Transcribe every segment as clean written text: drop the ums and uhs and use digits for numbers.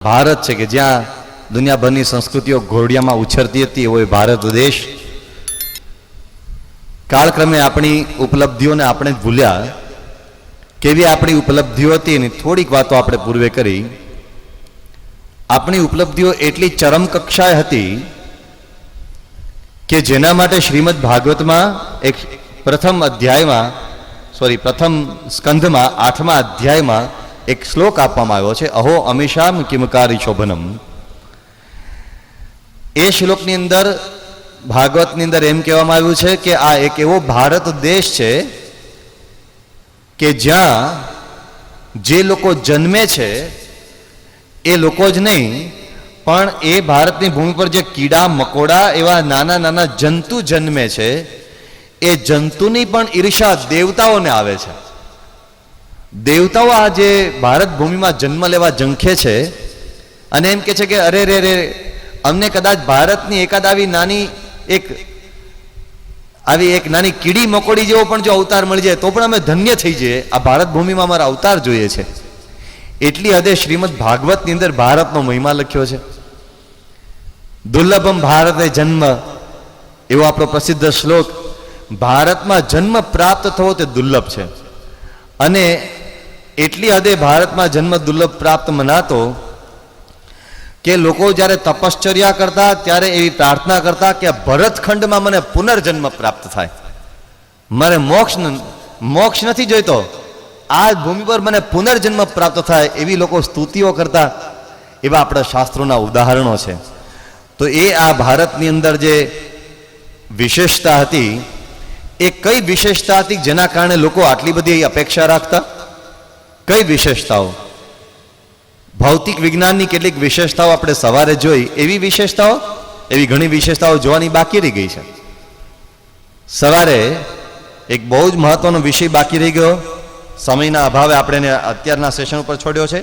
ભારત છે કે જ્યાં દુનિયાભરની સંસ્કૃતિઓ ઘોડિયામાં ઉછરતી હતી એવો ભારત દેશ કાળક્રમે આપણી ઉપલબ્ધિઓને આપણે જ ભૂલ્યા. કેવી આપણી ઉપલબ્ધિઓ હતી એની થોડીક વાતો આપણે પૂર્વે કરી. આપણી ઉપલબ્ધિઓ એટલી ચરમ કક્ષાએ હતી કે જેના માટે શ્રીમદ ભાગવતમાં એક પ્રથમ સ્કંધમાં 8મા અધ્યાયમાં એક શ્લોક આપવામાં આવ્યો છે, અહો અમીશામ કિમકારી શોભનમ. એ શ્લોકની અંદર ભાગવતની અંદર એમ કહેવામાં આવ્યું છે કે આ એક એવો ભારત દેશ છે કે જ્યાં જે લોકો જન્મે છે એ લોકો જ નહીં પણ એ ભારતની ભૂમિ પર જે કીડા મકોડા એવા નાના નાના જંતુ જન્મે છે એ જંતુની પણ ઈર્ષા દેવતાઓને આવે છે. દેવતાઓ આ જે ભારત ભૂમિમાં જન્મ લેવા ઝંખે છે અને એમ કે છે કે અરે રે રે અમને કદાચ ભારતની એકાદ આવી નાની કીડી મકોડી જેવો પણ જો અવતાર મળી જાય તો પણ અમે ધન્ય થઈ જઈએ. આ ભારત ભૂમિમાં અમારા અવતાર જોઈએ છે. એટલી હદે શ્રીમદ ભાગવતની અંદર ભારતનો મહિમા લખ્યો છે. દુર્લભમ ભારતે જન્મ એવો આપણો પ્રસિદ્ધ શ્લોક. ભારતમાં જન્મ પ્રાપ્ત થવો તે દુર્લભ છે અને એટલી હદે ભારતમાં જન્મ દુર્લભ પ્રાપ્ત મનાતો કે લોકો જ્યારે તપશ્ચર્યા કરતા ત્યારે એવી પ્રાર્થના કરતા કે ભરતખંડમાં મને પુનર્જન્મ પ્રાપ્ત થાય, મારે મોક્ષ નથી જોઈતો, આ ભૂમિ પર મને પુનર્જન્મ પ્રાપ્ત થાય એવી લોકો સ્તુતિઓ કરતા. એવા આપણા શાસ્ત્રોના ઉદાહરણો છે. તો એ આ ભારતની અંદર જે વિશેષતા હતી એ કઈ વિશેષતા હતી જેના કારણે લોકો આટલી બધી અપેક્ષા રાખતા? કઈ વિશેષતાઓ? ભૌતિક વિજ્ઞાનની કેટલીક વિશેષતાઓ આપણે સવારે જોઈ, એવી ઘણી વિશેષતાઓ જોવાની બાકી રહી ગઈ છે. સવારે એક બહુ જ મહત્વનો વિષય બાકી રહી ગયો, સમયના અભાવે આપણે અત્યારના સેશન ઉપર છોડ્યો છે.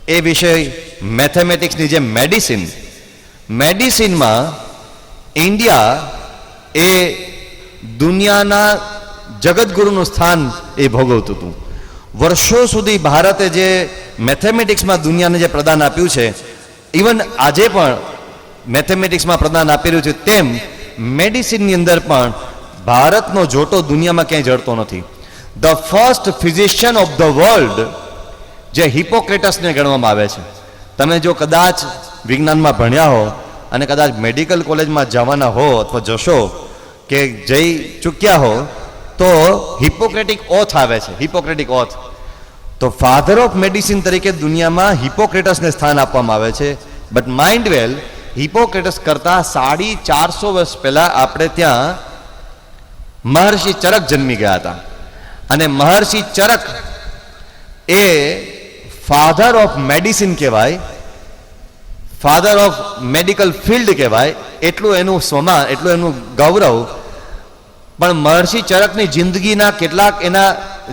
એ વિષય મેથેમેટિક્સની જે મેડિસિનમાં ઇન્ડિયા એ દુનિયાના જગતગુરુનું સ્થાન એ ભોગવતું હતું. વર્ષો સુધી ભારતે જે મેથેમેટિક્સમાં દુનિયાને જે પ્રદાન આપ્યું છે, ઇવન આજે પણ મેથેમેટિક્સમાં પ્રદાન આપી રહ્યું છે, તેમ મેડિસિનની અંદર પણ ભારતનો જોટો દુનિયામાં ક્યાંય જડતો નથી. The first physician of the world જે હિપોક્રેટસને ગણવામાં આવે છે. તમે જો કદાચ વિજ્ઞાનમાં ભણ્યા હો અને કદાચ મેડિકલ કોલેજમાં જવાના હો અથવા જશો કે જઈ ચૂક્યા હો તો હિપોક્રેટિક ઓથ આવે છે. હિપોક્રેટિક ઓથ તો ફાધર ઓફ મેડિસિન તરીકે દુનિયામાં હિપોક્રેટસને સ્થાન આપવામાં આવે છે. બટ માઇન્ડ વેલ, હિપોક્રેટસ કરતા 450 વર્ષ પહેલા આપણે ત્યાં મહર્ષિ ચરક જન્મી ગયા હતા અને મહર્ષિ ચરક એ ફાધર ઓફ મેડિસિન કહેવાય, ફાધર ઓફ મેડિકલ ફિલ્ડ કહેવાય. એટલું એનું સ્વમાન, એટલું એનું ગૌરવ. પણ મહર્ષિ ચરકની જિંદગીના કેટલાક એના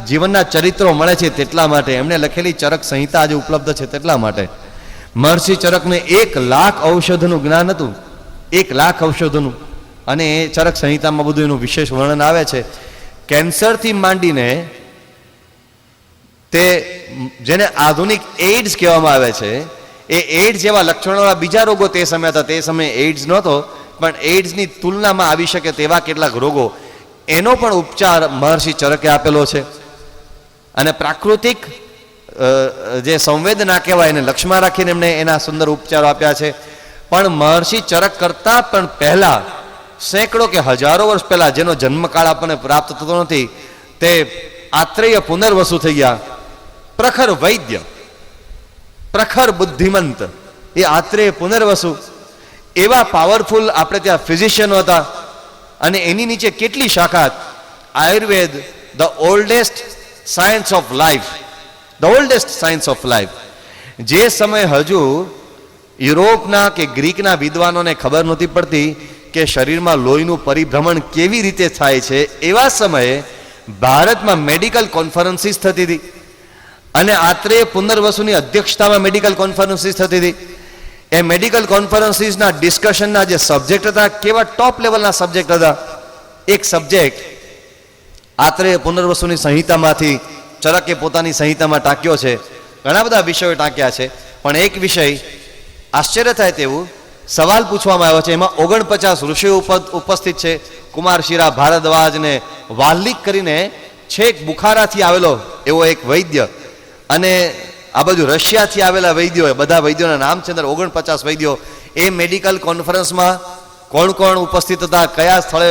જીવનના ચરિત્રો મળે છે તેટલા માટે, એમણે લખેલી ચરક સંહિતા આજે ઉપલબ્ધ છે તેટલા માટે. મહર્ષિ ચરકને 1,00,000 ઔષધનું જ્ઞાન હતું, 1,00,000 ઔષધોનું. અને એ ચરક સંહિતામાં બધું એનું વિશેષ વર્ણન આવે છે. કેન્સરથી માંડીને તે જેને આધુનિક એઇડ્સ કહેવામાં આવે છે, એ એઇડ્સ જેવા લક્ષણોવાળા બીજા રોગો તે સમય હતા. તે સમયે એઇડ્સ નહોતો, પણ એઇડ્સની તુલનામાં આવી શકે તેવા કેટલાક રોગો, એનો પણ ઉપચાર મહર્ષિ ચરકે આપેલો છે. અને પ્રાકૃતિક જે સંવેદના કહેવાય એને લક્ષ્યમાં રાખીને એમણે એના સુંદર ઉપચારો આપ્યા છે. પણ મહર્ષિ ચરક કરતાં પણ પહેલા, સેંકડો કે હજારો વર્ષ પહેલા, જેનો જન્મકાળ આપણને પ્રાપ્ત થતો નથી, તે આત્રેય પુનર્વસુ થઈ ગયા. પ્રખર વૈદ્ય, પ્રખર બુદ્ધિમંત એ આત્રેય પુનર્વસુ એવા પાવરફુલ આપણે ત્યાં ફિઝિશિયનો હતા. અને એની નીચે કેટલી શાખા! Ayurveda, the oldest science of life, the oldest science of life. જે સમયે હજુ યુરોપના કે ગ્રીકના વિદ્વાનોને ખબર નહોતી પડતી કે શરીરમાં લોહીનું પરિભ્રમણ કેવી રીતે થાય છે, એવા સમયે ભારતમાં મેડિકલ કોન્ફરન્સીસ થતી હતી અને આત્રેય પુનર્વસુની અધ્યક્ષતામાં મેડિકલ કોન્ફરન્સીસ થતી હતી. એ મેડિકલ કોન્ફરન્સીસના ડિસ્કશનના જે સબ્જેક્ટ હતા, કેવા ટોપ લેવલના સબ્જેક્ટ હતા. એક સબ્જેક્ટ આત્રેય પુનર્વસુની સંહિતામાંથી ચરકે પોતાની સંહિતામાં ટાંક્યો છે. ઘણા બધા વિષયો ટાંક્યા છે, પણ એક વિષય આશ્ચર્ય થાય તેવું સવાલ પૂછવામાં આવ્યો છે, એમાં 49 ઋષિઓ ઉપસ્થિત છે. કુમાર શિરા ભારદ્વાજ ને વાલ્લિક કરીને છેક બુખારાથી આવેલો એવો એક વૈદ્ય, અને આ બાજુ રશિયાથી આવેલા વૈદ્યો, બધા વૈદ્યોના નામ છે અંદર 49 વૈદ્યો. એ મેડિકલ કોન્ફરન્સમાં કોણ કોણ ઉપસ્થિત હતા, કયા સ્થળે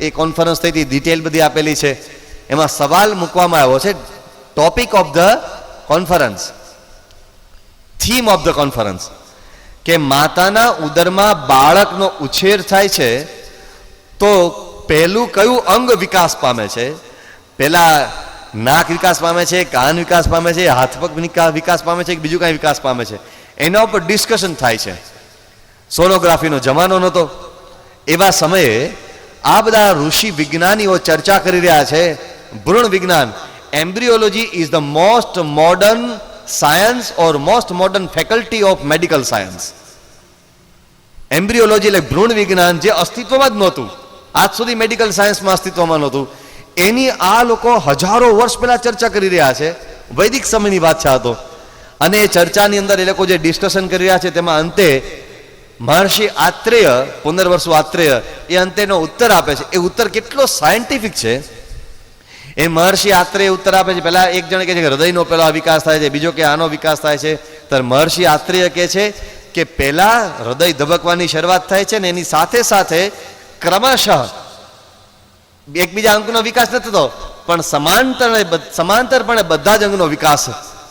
એ કોન્ફરન્સ થઈ હતી, ડિટેલ બધી આપેલી છે. એમાં સવાલ મૂકવામાં આવ્યો છે, topic of the conference, theme of the conference, કે માતાના ઉદરમાં બાળકનો ઉછેર થાય છે તો પહેલું કયું અંગ વિકાસ પામે છે? પહેલા નાક વિકાસ પામે છે, કાન વિકાસ પામે છે, હાથ પગ વિકાસ પામે છે, બીજું કાંઈ વિકાસ પામે છે? એના ઉપર ડિસ્કશન થાય છે. સોનોગ્રાફીનો જમાનો નહોતો, એવા સમયે આ બધા ઋષિ વિજ્ઞાનીઓ ચર્ચા કરી રહ્યા છે. ભ્રૂણ વિજ્ઞાન, embryology is the most modern science or most modern faculty of medical science. Embryology એટલે ભ્રૂણ વિજ્ઞાન જે અસ્તિત્વમાં જ નહોતું, આજ સુધી મેડિકલ સાયન્સમાં અસ્તિત્વમાં નહોતું, એની આ લોકો હજારો વર્ષ પહેલા ચર્ચા કરી રહ્યા છે. વૈદિક સમયની વાત છે આ તો. અને એ ચર્ચાની અંદર એ લોકો જે ડિસ્કશન કરી રહ્યા છે તેમાં અંતે મહર્ષિ આત્રેય, પુનર્વસુ આત્રેય, એ અંતેનો ઉત્તર આપે છે. એ ઉત્તર કેટલો સાયન્ટિફિક છે એ મહર્ષિ આત્રેય ઉત્તર આપે છે. પહેલા એક જણ કહે છે કે હૃદયનો પેલો વિકાસ થાય છે, બીજો કે આનો વિકાસ થાય છે. ત્યારે મહર્ષિ આત્રેય કહે છે કે પહેલા હૃદય ધબકવાની શરૂઆત થાય છે ને એની સાથે સાથે ક્રમશઃ એકબીજા અંગનો વિકાસ નથી થતો, પણ સમાંતરપણે બધા જ અંગનો વિકાસ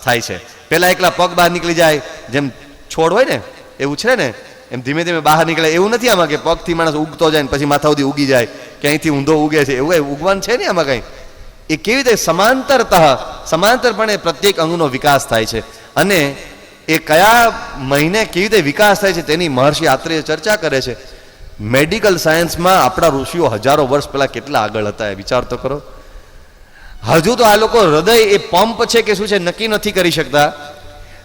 થાય છે. પહેલા એકલા પગ બહાર નીકળી જાય, જેમ છોડ હોય ને એ ઉછરે ને એમ ધીમે ધીમે બહાર નીકળે. એવું નથી આમાં કે પગથી માણસ ઉગતો જાય ને પછી માથા સુધી ઉગી જાય, કે અહીંથી ઊંધો ઉગે છે, એવું કઈ ઉગવાનું છે ને આમાં કઈ. એ કેવી રીતે સમાંતરપણે પ્રત્યેક અંગનો વિકાસ થાય છે, અને એ કયા મહિને કેવી રીતે વિકાસ થાય છે તેની મહર્ષિ આત્રેય ચર્ચા કરે છે. મેડિકલ સાયન્સમાં આપણા ઋષિઓ હજારો વર્ષ પહેલા કેટલા આગળ હતા એ વિચાર તો કરો. હજુ તો આ લોકો હૃદય એ પંપ છે કે શું છે નક્કી નથી કરી શકતા,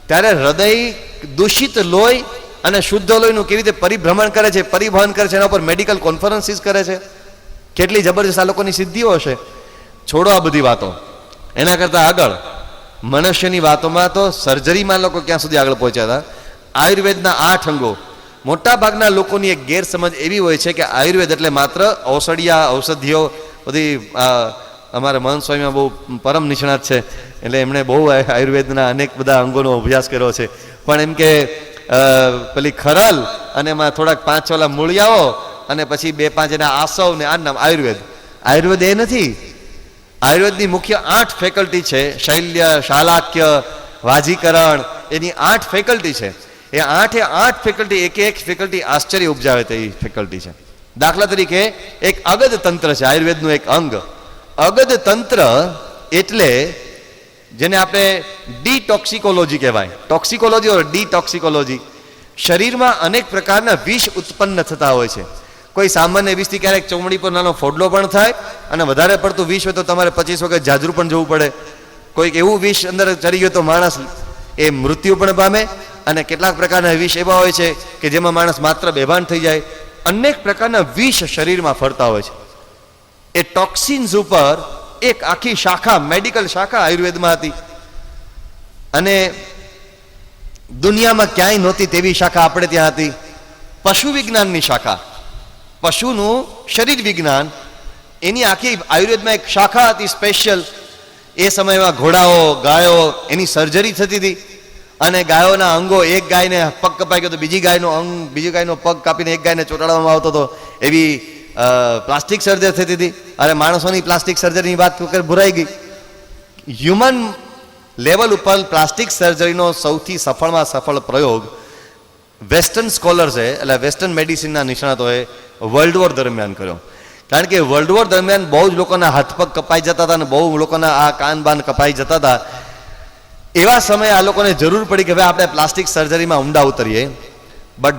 ત્યારે હૃદય દૂષિત લોહી અને શુદ્ધ લોહીનું કેવી રીતે પરિભ્રમણ કરે છે, પરિવહન કરે છે, એના ઉપર મેડિકલ કોન્ફરન્સીસ કરે છે. કેટલી જબરજસ્ત આ લોકોની સિદ્ધિઓ હશે. છોડો આ બધી વાતો, એના કરતાં આગળ મનુષ્યની વાતોમાં તો સર્જરીમાં લોકો ક્યાં સુધી આગળ પહોંચ્યા હતા. આયુર્વેદના 8 અંગો. મોટા ભાગના લોકોની એક ગેરસમજ એવી હોય છે કે આયુર્વેદ એટલે માત્ર ઔષધિઓ બધી. અમારા મહંત સ્વામીમાં બહુ પરમ નિષ્ણાત છે, એટલે એમણે બહુ આયુર્વેદના અનેક બધા અંગોનો અભ્યાસ કર્યો છે. પણ એમ કે પેલી ખરલ અને એમાં થોડાક 5-6 મૂળિયાઓ અને પછી 2-5 એના આસવ ને આ નામ આયુર્વેદ. આયુર્વેદ એ નથી. આયુર્વેદની મુખ્ય 8 ફેકલ્ટી છે. શૈલ્ય, શાલાક્ય, વાજીકરણ, એની 8 ફેકલ્ટી છે. એ 8 ફેકલ્ટી, એક ફેકલ્ટી આશ્ચર્ય ઉપજાવે તેવી ફેકલ્ટી છે. દાખલા તરીકે એક અગધ તંત્ર છે, આયુર્વેદનું એક અંગ. અગધ તંત્ર એટલે જેને આપણે ડીટોક્સિકોલોજી કહેવાય. ટોક્સિકોલોજી ઓર ડીટોક્સિકોલોજી. શરીરમાં અનેક પ્રકારના વિષ ઉત્પન્ન થતા હોય છે. કોઈ સામાન્ય વિષથી ક્યારેક ચમડી પર નાનો ફોડલો પણ થાય, અને વધારે પડતું વિષ હોય તો તમારે 25 વખત જાજરૂ પણ જવું પડે. કોઈક એવું વિષ અંદર ચડી ગયું તો માણસ એ મૃત્યુ પણ પામે, અને કેટલાક પ્રકારના વિષ એવા હોય છે કે જેમાં માણસ માત્ર બેભાન થઈ જાય. અનેક પ્રકારના વિષ શરીરમાં ફરતા હોય છે. એ ટોક્સિન્સ ઉપર એક આખી શાખા, મેડિકલ શાખા આયુર્વેદમાં હતી, અને દુનિયામાં ક્યાંય નહોતી તેવી શાખા આપણે ત્યાં હતી. પશુ વિજ્ઞાનની શાખા, પશુનું શરીર વિજ્ઞાન, એની આખી આયુર્વેદમાં એક શાખા હતી સ્પેશિયલ. એ સમયમાં ઘોડાઓ, ગાયો, એની સર્જરી થતી હતી, અને ગાયોના અંગો, એક ગાયને પગ કપાઈ ગયો તો બીજી ગાયનો પગ કાપીને એક ગાયને ચોંટાડવામાં આવતો હતો. એવી પ્લાસ્ટિક સર્જરી થતી હતી. અને માણસોની પ્લાસ્ટિક સર્જરીની વાત ભૂરાઈ ગઈ. હ્યુમન લેવલ ઉપર પ્લાસ્ટિક સર્જરીનો સૌથી સફળમાં સફળ પ્રયોગ વેસ્ટર્ન સ્કોલર્સે, એટલે વેસ્ટર્ન મેડિસિનના નિષ્ણાતોએ વર્લ્ડ વોર દરમિયાન કર્યો. કારણ કે વર્લ્ડ વોર દરમિયાન બહુ જ લોકોના હાથ પગ કપાઈ જતા હતા, અને બહુ લોકોના આ કાન બાન કપાઈ જતા હતા. એવા સમયે આ લોકોને જરૂર પડી કે હવે આપણે પ્લાસ્ટિક સર્જરીમાં ઊંડા ઉતરીએ. બટ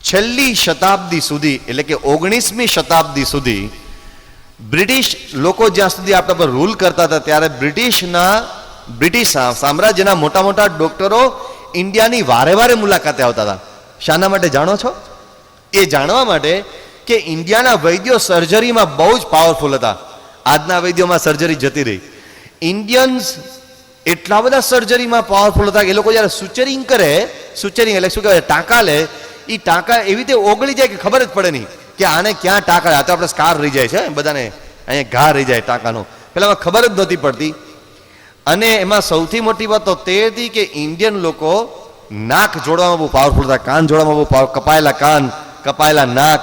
છેલ્લી શતાબ્દી સુધી, એટલે કે 19મી શતાબ્દી સુધી બ્રિટિશ લોકો જ્યાં સુધી આપણા પર રૂલ કરતા હતા, ત્યારે બ્રિટિશ સામ્રાજ્યના મોટા મોટા ડોક્ટરો ઇન્ડિયાની વારે વારે મુલાકાતે આવતા હતા. શાના માટે જાણો છો? એ જાણવા માટે કે ઇન્ડિયાના વૈદ્યો સર્જરીમાં બહુ જ પાવરફુલ હતા. આજના વૈદ્યોમાં સર્જરી જતી રહી. ઇન્ડિયન્સ એટલા બધા સર્જરીમાં પાવરફુલ હતા કે એ લોકો જ્યારે સુચરિંગ કરે, સુચરિંગ એટલે શું કહેવાય, ટાંકા લે, એ ટાંકા એવી રીતે ઓગળી જાય કે ખબર જ પડે નહીં કે આને ક્યાં ટાંકા. આ તો આપણે સ્કાર રહી જાય છે બધાને, અહીંયા ઘા રહી જાય ટાંકાનો, પેલામાં ખબર જ નહોતી પડતી. અને એમાં સૌથી મોટી વાત તો તે હતી કે ઇન્ડિયન લોકો નાક જોડવામાં બહુ પાવરફુલ હતા, કાન જોડવામાં બહુ કપાયેલા કાન, કપાયેલા નાક.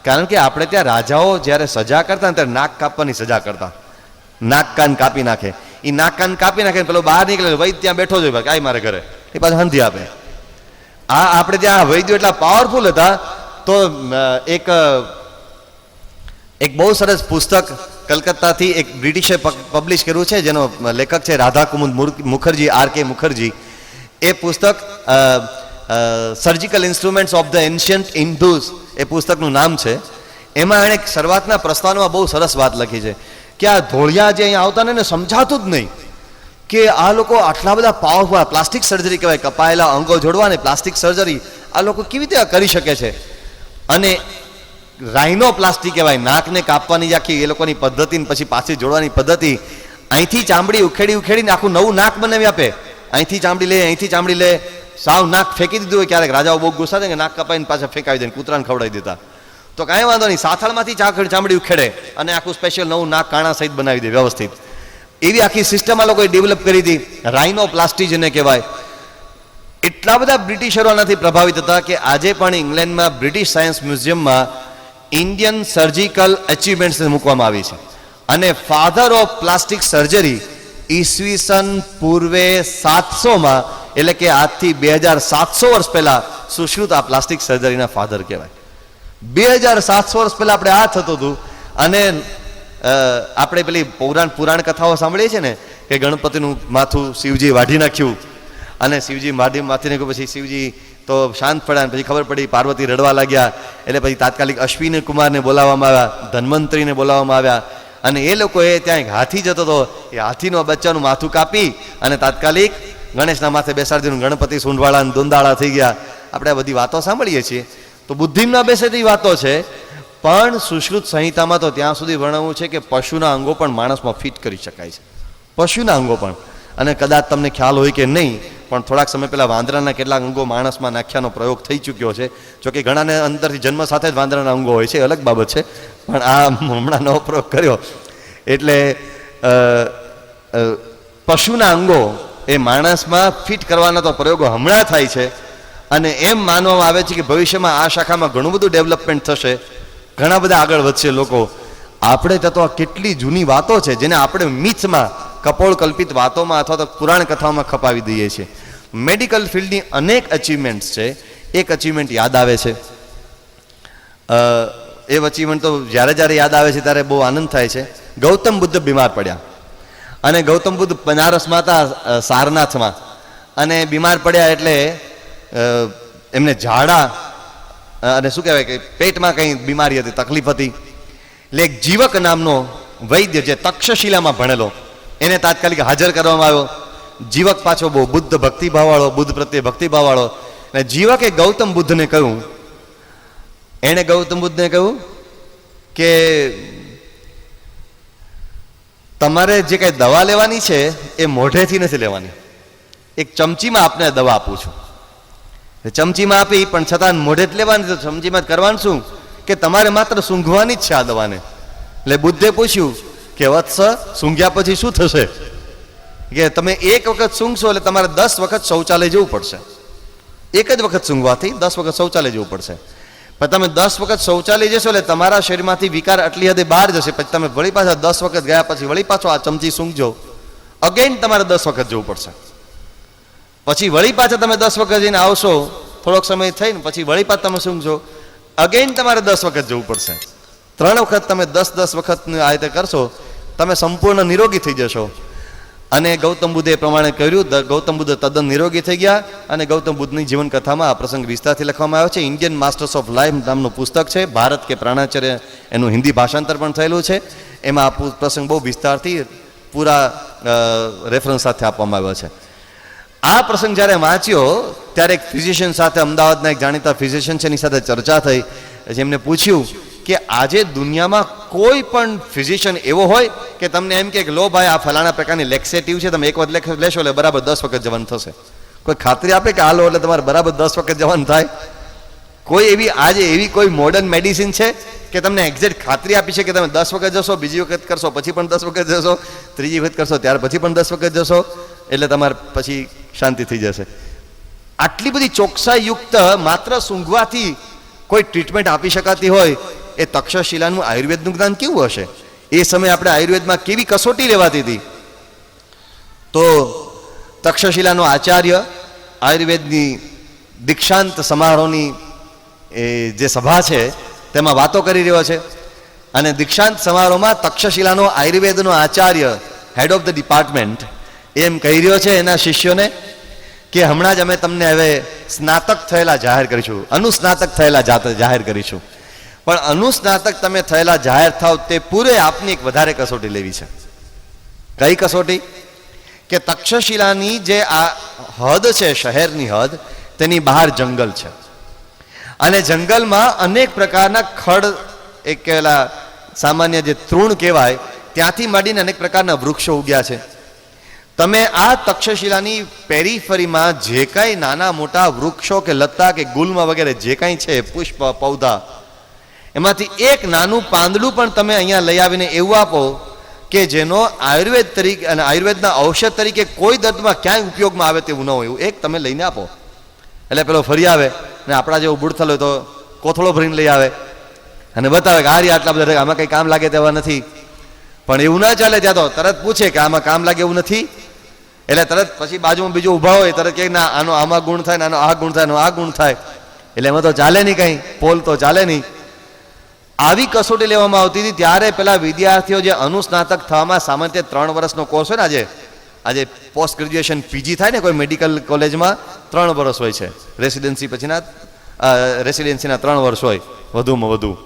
કારણ કે આપણે ત્યાં રાજાઓ જ્યારે સજા કરતા ને ત્યારે નાક કાપવાની સજા કરતા, નાક કાન કાપી નાખે. એ નાક કાન કાપી નાખે પેલો બહાર નીકળે, વૈદ ત્યાં બેઠો જ હોય, કાંઈ મારે ઘરે, એ પાછું હંધી આપે. આ આપણે ત્યાં વૈદ્યો એટલા પાવરફુલ હતા. તો એક બહુ સરસ પુસ્તક કલકત્તાથી એક બ્રિટિશે પબ્લિશ કર્યું છે, જેનો લેખક છે રાધા કુમુદ મુખર્જી, RK મુખર્જી. એ પુસ્તક surgical instruments of the ancient Hindus એ પુસ્તકનું નામ છે. એમાં એણે શરૂઆતના પ્રસ્તાવમાં બહુ સરસ વાત લખી છે કે આ ધોળિયા જે અહીંયા આવતા ને સમજાતું જ નહીં કે આ લોકો આટલા બધા પાવરફુલ, પ્લાસ્ટિક સર્જરી કહેવાય, કપાયેલા અંગો જોડવા ને પ્લાસ્ટિક સર્જરી આ લોકો કેવી રીતે કરી શકે છે. અને રાઇનોપ્લાસ્ટી કહેવાય, નાકને કાપવાની આખી એ લોકોની પદ્ધતિ, પછી પાછી જોડવાની પદ્ધતિ. અહીંથી ચામડી ઉખેડીને આખું નવું નાક બનાવી આપે. અહીંથી ચામડી લે, અહીંથી ચામડી લે, સાવ નાક ફેંકી દીધું હોય. ક્યારેક રાજાઓ બહુ ગુસ્સા થાય કે નાક કપાઈને પાછા ફેંકાવી દે, કૂતરાને ખવડાવી દેતા. તો કાંઈ વાંધો નહીં, સાથળમાંથી ચામડી ઉખેડે અને આખું સ્પેશિયલ નવું નાક કાણા સહિત બનાવી દે વ્યવસ્થિત. એવી આખી સિસ્ટમ આ લોકોએ ડેવલપ કરી હતી, રાઇનોપ્લાસ્ટી જેને કહેવાય. એટલા બધા બ્રિટિશરો આનાથી પ્રભાવિત હતા કે આજે પણ ઇંગ્લેન્ડમાં બ્રિટિશ સાયન્સ મ્યુઝિયમમાં ઇન્ડિયન સર્જિકલ અચીવમેન્ટ્સ મૂકવામાં આવી છે. અને ફાધર ઓફ પ્લાસ્ટિક સર્જરી ઈસવીસન પૂર્વે 700માં, એટલે કે આજથી 2700 વર્ષ પહેલા સુશ્રુત આ પ્લાસ્ટિક સર્જરીના ફાધર કહેવાય. 2700 વર્ષ પહેલા આપણે આ થતું હતું. અને આપણે પેલી પુરાણ કથાઓ સાંભળીએ છીએ ને કે ગણપતિનું માથું શિવજી વાઢી નાખ્યું, અને શિવજી માથી નાખ્યું, પછી શિવજી તો શાંત પડ્યા, પછી ખબર પડી પાર્વતી રડવા લાગ્યા. એટલે પછી તાત્કાલિક અશ્વિની કુમારને બોલાવવામાં આવ્યા, ધન્વંતરીને બોલાવવામાં આવ્યા. અને એ લોકોએ ત્યાં એક હાથી જતો હતો, એ હાથીનો બચ્ચાનું માથું કાપી અને તાત્કાલિક ગણેશના માથે બેસાડી દીધું. ગણપતિ સૂંઢવાળા દોંદાળા થઈ ગયા. આપણે આ બધી વાતો સાંભળીએ છીએ. તો બુદ્ધિમાં ના બેસે તેવી વાતો છે. પણ સુશ્રુત સંહિતામાં તો ત્યાં સુધી વર્ણવ્યું છે કે પશુના અંગો પણ માણસમાં ફિટ કરી શકાય છે, પશુના અંગો પણ. અને કદાચ તમને ખ્યાલ હોય કે નહીં, પણ થોડાક સમય પહેલાં વાંદરાના કેટલાક અંગો માણસમાં નાખ્યાનો પ્રયોગ થઈ ચૂક્યો છે. જોકે ઘણાને અંદરથી જન્મ સાથે જ વાંદરાના અંગો હોય છે, અલગ બાબત છે. પણ આ હમણાં નવો પ્રયોગ કર્યો એટલે પશુના અંગો એ માણસમાં ફિટ કરવાના તો પ્રયોગો હમણાં થાય છે. અને એમ માનવામાં આવે છે કે ભવિષ્યમાં આ શાખામાં ઘણું બધું ડેવલપમેન્ટ થશે, ઘણા બધા આગળ વધશે લોકો. આપણે તો આ કેટલી જૂની વાતો છે જેને આપણે મિથમાં, કપોળ કલ્પિત વાતોમાં અથવા તો પુરાણ કથાઓમાં ખપાવી દઈએ છીએ. મેડિકલ ફિલ્ડની અનેક અચીવમેન્ટ્સ છે. એક અચીવમેન્ટ યાદ આવે છે, એ અચીવમેન્ટ તો જ્યારે યાદ આવે છે ત્યારે બહુ આનંદ થાય છે. ગૌતમ બુદ્ધ બીમાર પડ્યા, અને ગૌતમ બુદ્ધ બનારસમાં હતા, સારનાથમાં. અને બીમાર પડ્યા એટલે એમને ઝાડા અને શું કહેવાય કે પેટમાં કંઈ બીમારી હતી, તકલીફ હતી. એટલે એક જીવક નામનો વૈદ્ય જે તક્ષશિલામાં ભણેલો, એને તાત્કાલિક હાજર કરવામાં આવ્યો. જીવક પાછો બહુ બુદ્ધ ભક્તિભાવવાળો, બુદ્ધ પ્રત્યે ભક્તિભાવવાળો. અને જીવકે ગૌતમ બુદ્ધને કહ્યું, એણે ગૌતમ બુદ્ધને કહ્યું કે તમારે જે કંઈ દવા લેવાની છે એ મોઢેથી નથી લેવાની, એક ચમચીમાં આપને દવા આપું છું. ચમચીમાં આપી પણ છતાં મોઢે જ લેવાની, તો ચમચીમાં જ કરવાનું શું કે તમારે માત્ર સૂંઘવાની જ છે આ દવાને. એટલે બુદ્ધે પૂછ્યું કે વત્સ, સૂંઘ્યા પછી શું થશે? કે તમે એક વખત સૂંઘશો એટલે તમારે 10 વખત શૌચાલય જવું પડશે. એક જ વખત સૂંઘવાથી 10 વખત શૌચાલય જવું પડશે. પણ તમે 10 વખત શૌચાલય જશો એટલે તમારા શરીરમાંથી વિકાર આટલી હદે બહાર જશે. પછી તમે વળી પાછા 10 વખત ગયા પછી વળી પાછો આ ચમચી સૂંઘજો, અગેન તમારે 10 વખત જવું પડશે. પછી વળી પાછા તમે 10 વખત જઈને આવશો, થોડોક સમય થઈને પછી વળી પાછા તમે સૂંઘજો, અગેન તમારે 10 વખત જવું પડશે. 3 વખત તમે 10 વખત આ રીતે કરશો, તમે સંપૂર્ણ નિરોગી થઈ જશો. અને ગૌતમ બુદ્ધે એ પ્રમાણે કર્યું. ગૌતમ બુદ્ધ તદ્દન નિરોગી થઈ ગયા. અને ગૌતમ બુદ્ધની જીવન કથામાં આ પ્રસંગ વિસ્તારથી લખવામાં આવ્યો છે. ઇન્ડિયન માસ્ટર્સ ઓફ લાઈફ નામનું પુસ્તક છે, ભારત કે પ્રાણાચાર્ય એનું હિન્દી ભાષાંતર પણ થયેલું છે. એમાં આ પ્રસંગ બહુ વિસ્તારથી પૂરા રેફરન્સ સાથે આપવામાં આવ્યો છે. આ પ્રસંગ જ્યારે વાંચ્યો ત્યારે એક ફિઝિશિયન સાથે, અમદાવાદના એક જાણીતા ફિઝિશિયન છે, એની સાથે ચર્ચા થઈ. જેમને પૂછ્યું કે આજે દુનિયામાં કોઈ પણ ફિઝિશિયન એવો હોય કે તમને એમ કે લો ભાઈ આ ફલાણા પ્રકારની લેક્સેટિવ છે, તમે એક વખત લેશો એટલે બરાબર 10 વખત જવાનું થશે? કોઈ ખાતરી આપે કે આ લો એટલે તમારે બરાબર 10 વખત જવાનું થાય? કોઈ એવી આજે એવી કોઈ મોડર્ન મેડિસિન છે કે તમને એક્ઝેક્ટ ખાતરી આપી છે કે તમે 10 વખત જશો, બીજી વખત કરશો પછી પણ 10 વખત જશો, ત્રીજી વખત કરશો ત્યાર પછી પણ 10 વખત જશો એટલે તમારે પછી શાંતિ થઈ જશે? આટલી બધી ચોકસાઈ યુક્ત માત્ર સૂંઘવાથી કોઈ ટ્રીટમેન્ટ આપી શકાતી હોય, એ તક્ષશિલાનું આયુર્વેદનું જ્ઞાન કેવું હશે? એ સમયે આપણે આયુર્વેદમાં કેવી કસોટી લેવાતી હતી? તો તક્ષશિલાનો આચાર્ય આયુર્વેદની દીક્ષાંત સમારોહની એ જે સભા છે તેમાં વાતો કરી રહ્યો છે, અને દીક્ષાંત સમારોહમાં તક્ષશિલાનો આયુર્વેદનો Acharya, head of the department, એમ કહી રહ્યો છે એના શિષ્યોને કે હમણાં જ અમે તમને હવે સ્નાતક થયેલા જાહેર કરીશું, અનુસ્નાતક થયેલા જાહેર કરીશું, પણ અનુસ્નાતક તમે થયેલા જાહેર થાવ તે પૂરે આપની એક વધારે કસોટી લેવી છે. કઈ કસોટી? કે તક્ષશિલાની જે આ હદ છે, શહેરની હદ, તેની બહાર જંગલ છે, અને જંગલમાં અનેક પ્રકારના ખડ, એક કહેલા સામાન્ય જે તૃણ કહેવાય, ત્યાંથી માંડીને અનેક પ્રકારના વૃક્ષો ઉગ્યા છે. તમે આ તક્ષશિલાની પેરીફરીમાં જે કાંઈ નાના મોટા વૃક્ષો કે લતા કે ગુલ્મ વગેરે જે કાંઈ છે, પુષ્પ પૌધા, એમાંથી એક નાનું પાંદડું પણ તમે અહીંયા લઈ આવીને એવું આપો કે જેનો આયુર્વેદ તરીકે અને આયુર્વેદના ઔષધ તરીકે કોઈ દર્દમાં ક્યાંય ઉપયોગમાં આવે તેવું ન હોય, એવું એક તમે લઈને આપો. એટલે પેલો ફરી આવે ને આપણા જેવું બુડથલ હોય તો કોથળો ભરીને લઈ આવે અને બતાવે કે આ રહ્યા આટલા બધા, આમાં કંઈ કામ લાગે તેવા નથી. પણ એવું ના ચાલે, ત્યાં તો તરત પૂછે કે આમાં કામ લાગે એવું નથી, એટલે તરત પછી બાજુમાં બીજો ઊભા હોય તરત કે ના આનો આમાં ગુણ થાય, આનો આ ગુણ થાય, આનો આ ગુણ થાય, એટલે એમાં તો ચાલે નહીં, કંઈ પોલ તો ચાલે નહીં. આવી કસોટી લેવામાં આવતી હતી. ત્યારે પેલા વિદ્યાર્થીઓ જે અનુસ્નાતક થવામાં સામાન્ય 3 વર્ષનો કોર્સ હોય ને, આજે પોસ્ટ ગ્રેજ્યુએશન પીજી થાય ને કોઈ મેડિકલ કોલેજમાં 3 વર્ષ હોય છે, રેસિડેન્સી પછીના રેસિડેન્સીના 3 વર્ષ હોય વધુમાં વધુ.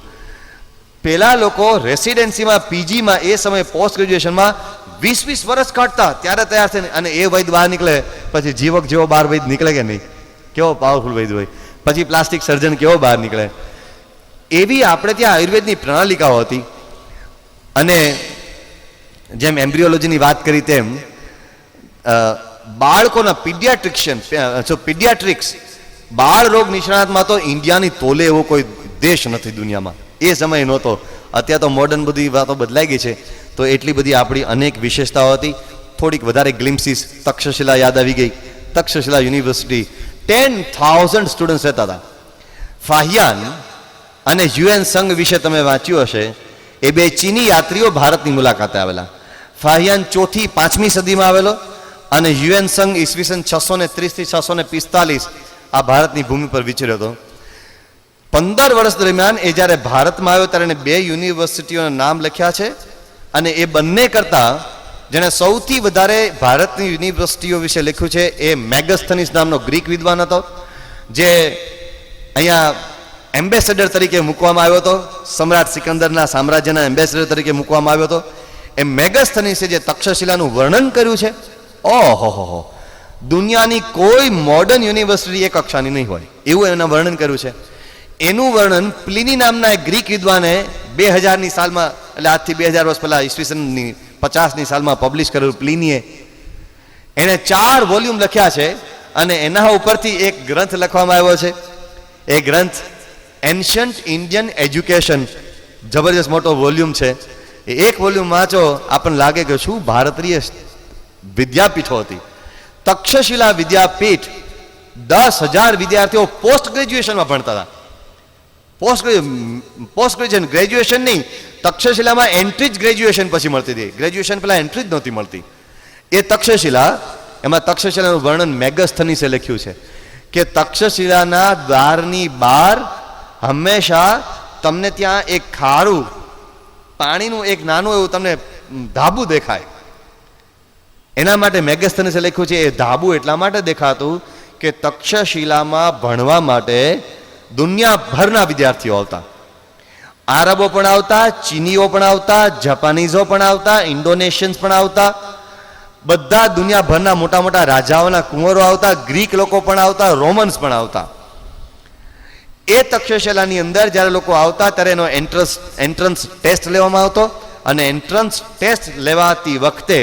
પેલા લોકો રેસિડેન્સીમાં, પીજીમાં, એ સમયે પોસ્ટ ગ્રેજ્યુએશનમાં 20-20 વર્ષ કાઢતા, ત્યારે તૈયાર થઈને, અને એ વૈદ બહાર નીકળે પછી જીવક જેવો બહાર વૈદ નીકળે કે નહીં? કેવો પાવરફુલ વૈદ હોય. પછી પ્લાસ્ટિક સર્જન કેવો બહાર નીકળે. એવી આપણે ત્યાં આયુર્વેદની પ્રણાલિકાઓ હતી. અને જેમ એમ્બ્રિયોલોજીની વાત કરી તેમ બાળકોના પીડિયાટ્રિક્સ, બાળ રોગ નિષ્ણાતમાં તો ઇન્ડિયાની તોલે એવો કોઈ દેશ નથી દુનિયામાં. એ સમય નહોતો. અત્યારે તો મોડર્ન બધી વાતો બદલાઈ ગઈ છે, તો એટલી બધી આપણી અનેક વિશેષતાઓ હતી. થોડીક વધારે ગ્લિમ્સીસ, તક્ષશિલા યાદ આવી ગઈ. તક્ષશિલા યુનિવર્સિટી 10,000 સ્ટુડન્ટ્સ રહેતા હતા. ફાહિયાન અને યુએન સંઘ વિશે તમે વાંચ્યું હશે. એ બે ચીની યાત્રીઓ ભારતની મુલાકાતે આવેલા. ફાહિયાન 4થી 5મી સદીમાં આવેલો, અને યુએન સંઘ ઈસવીસન 630 થી 645 આ ભારતની ભૂમિ પર વિચર્યો હતો. 15 વર્ષ દરમિયાન એ જ્યારે ભારતમાં આવ્યો ત્યારે એને 2 યુનિવર્સિટીઓના નામ લખ્યા છે. અને એ બંને કરતા જેણે સૌથી વધારે ભારતની યુનિવર્સિટીઓ વિશે લખ્યું છે એ મેગસ્થનીસ નામનો ગ્રીક વિદ્વાન હતો, જે અહીંયા એમ્બેસેડર તરીકે મૂકવામાં આવ્યો હતો, સમ્રાટ સિકંદરના સામ્રાજ્યના એમ્બેસેડર તરીકે મૂકવામાં આવ્યો હતો. એ મેગસ્થનીસે જે તક્ષશિલાનું વર્ણન કર્યું છે, ઓહો, દુનિયાની કોઈ મોડર્ન યુનિવર્સિટી એ કક્ષાની નહીં હોય એવું એના વર્ણન કર્યું છે. એનું વર્ણન પ્લિની નામના એક ગ્રીક વિદ્વાને 2000ની સાલમાં, એટલે આજથી 2000 વર્ષ પહેલા, ઈસવીસનની 50ની સાલમાં પબ્લિશ કરેલું પ્લિનીએ, એણે 4 વોલ્યુમ લખ્યા છે. અને એના ઉપરથી એક ગ્રંથ લખવામાં આવ્યો છે. એ ગ્રંથ એન્શન્ટ ઇન્ડિયન એજ્યુકેશન, જબરજસ્ત મોટો વોલ્યુમ છે. એ એક વોલ્યુમ વાંચો, આપણને લાગે કે શું ભારતીય વિદ્યાપીઠો હતી. તક્ષશિલા વિદ્યાપીઠ 10,000 વિદ્યાર્થીઓ પોસ્ટ ગ્રેજ્યુએશનમાં ભણતા હતા. પોસ્ટ ગ્રેજ્યુએશન, ગ્રેજ્યુએશન નહીં. તક્ષશિલામાં એન્ટ્રી જ ગ્રેજ્યુએશન પછી મળતી હતી, ગ્રેજ્યુએશન પહેલા એન્ટ્રી જ નહોતી મળતી. એ તક્ષશિલા, એમાં તક્ષશિલાનું વર્ણન મેગસ્થનીસે લખ્યું છે કે તક્ષશિલાના દ્વારની બહાર હંમેશા તમને ત્યાં એક ખારું પાણીનું એક નાનું એવું તમને ધાબુ દેખાય. એના માટે મેગસ્થનીસે લખ્યું છે એ ધાબુ એટલા માટે દેખાતું કે તક્ષશિલામાં ભણવા માટે દુનિયાભરના વિદ્યાર્થીઓ આવતા. આરબો પણ આવતા, ચીનીઓ પણ આવતા, જાપાનીઝો પણ આવતા, ઇન્ડોનેશિયન્સ પણ આવતા, બધા દુનિયાભરના મોટા મોટા રાજાઓના કુંવરો આવતા, ગ્રીક લોકો પણ આવતા, રોમન્સ પણ આવતા. એ તક્ષશિલાની અંદર જ્યારે લોકો આવતા ત્યારે એનો એન્ટ્રન્સ ટેસ્ટ લેવામાં આવતો, અને એન્ટ્રન્સ ટેસ્ટ લેવાતી વખતે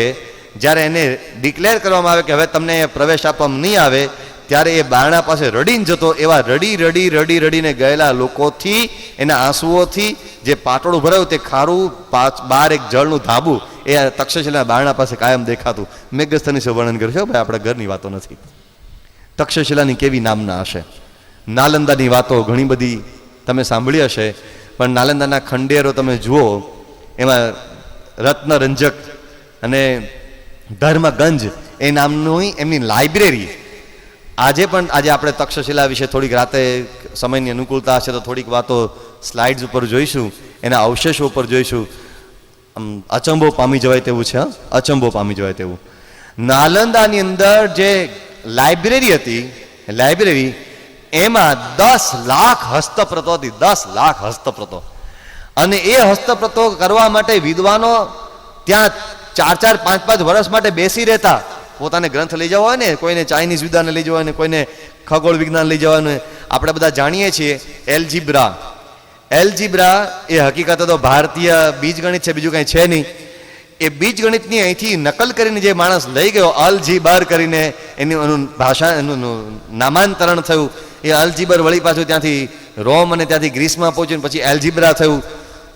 જ્યારે એને ડિક્લેર કરવામાં આવે કે હવે તમને પ્રવેશ આપવામાં નહીં આવે, ત્યારે એ બારણા પાસે રડીને જતો. એવા રડીને ગયેલા લોકોથી, એના આંસુઓથી જે પાટોળું ભરાયું તે ખારું 5-12 એક જળનું ધાબુ એ તક્ષશિલાના બારણા પાસે કાયમ દેખાતું. મેઘસ્થની વર્ણન કર્યું છે ભાઈ, આપણા ઘરની વાતો નથી. તક્ષશિલાની કેવી નામના હશે. નાલંદાની વાતો ઘણી બધી તમે સાંભળી હશે, પણ નાલંદાના ખંડેરો તમે જુઓ, એમાં રત્નરંજક અને ધર્મગંજ એ નામની એમની લાઇબ્રેરી આજે આપણે તક્ષશિલા વિશે થોડીક રાતે સમયની અનુકૂળતા હશે તો થોડીક વાતો સ્લાઇડ્સ ઉપર જોઈશું, એના અવશેષો ઉપર જોઈશું. અચંબો પામી જવાય તેવું છે, અચંબો પામી જવાય તેવું. નાલંદાની અંદર જે લાઇબ્રેરી હતી, લાઇબ્રેરી એમાં 10 લાખ હસ્તપ્રતો હતી, 10 લાખ હસ્તપ્રતો. અને એ હસ્તપ્રતો કરવા માટે વિદ્વાનો ત્યાં 4-4, 5-5 વર્ષ માટે બેસી રહેતા. પોતાને ગ્રંથ લઈ જવા હોય ને, કોઈને ચાઇનીઝ વિદ્યાને લઈ જવા હોય ને, કોઈને ખગોળ વિજ્ઞાન લઈ જવાનું. આપણે બધા જાણીએ છીએ એલ્જીબ્રા એ હકીકત તો ભારતીય બીજગણિત છે, બીજું કંઈ છે નહીં. એ બીજગણિતની અહીંથી નકલ કરીને જે માણસ લઈ ગયો, અલજીબર કરીને એનું ભાષા, એનું નામાંતરણ થયું. એ અલજીબર વળી પાછું ત્યાંથી રોમ અને ત્યાંથી ગ્રીસમાં પહોંચ્યું, પછી એલ્જીબ્રા થયું.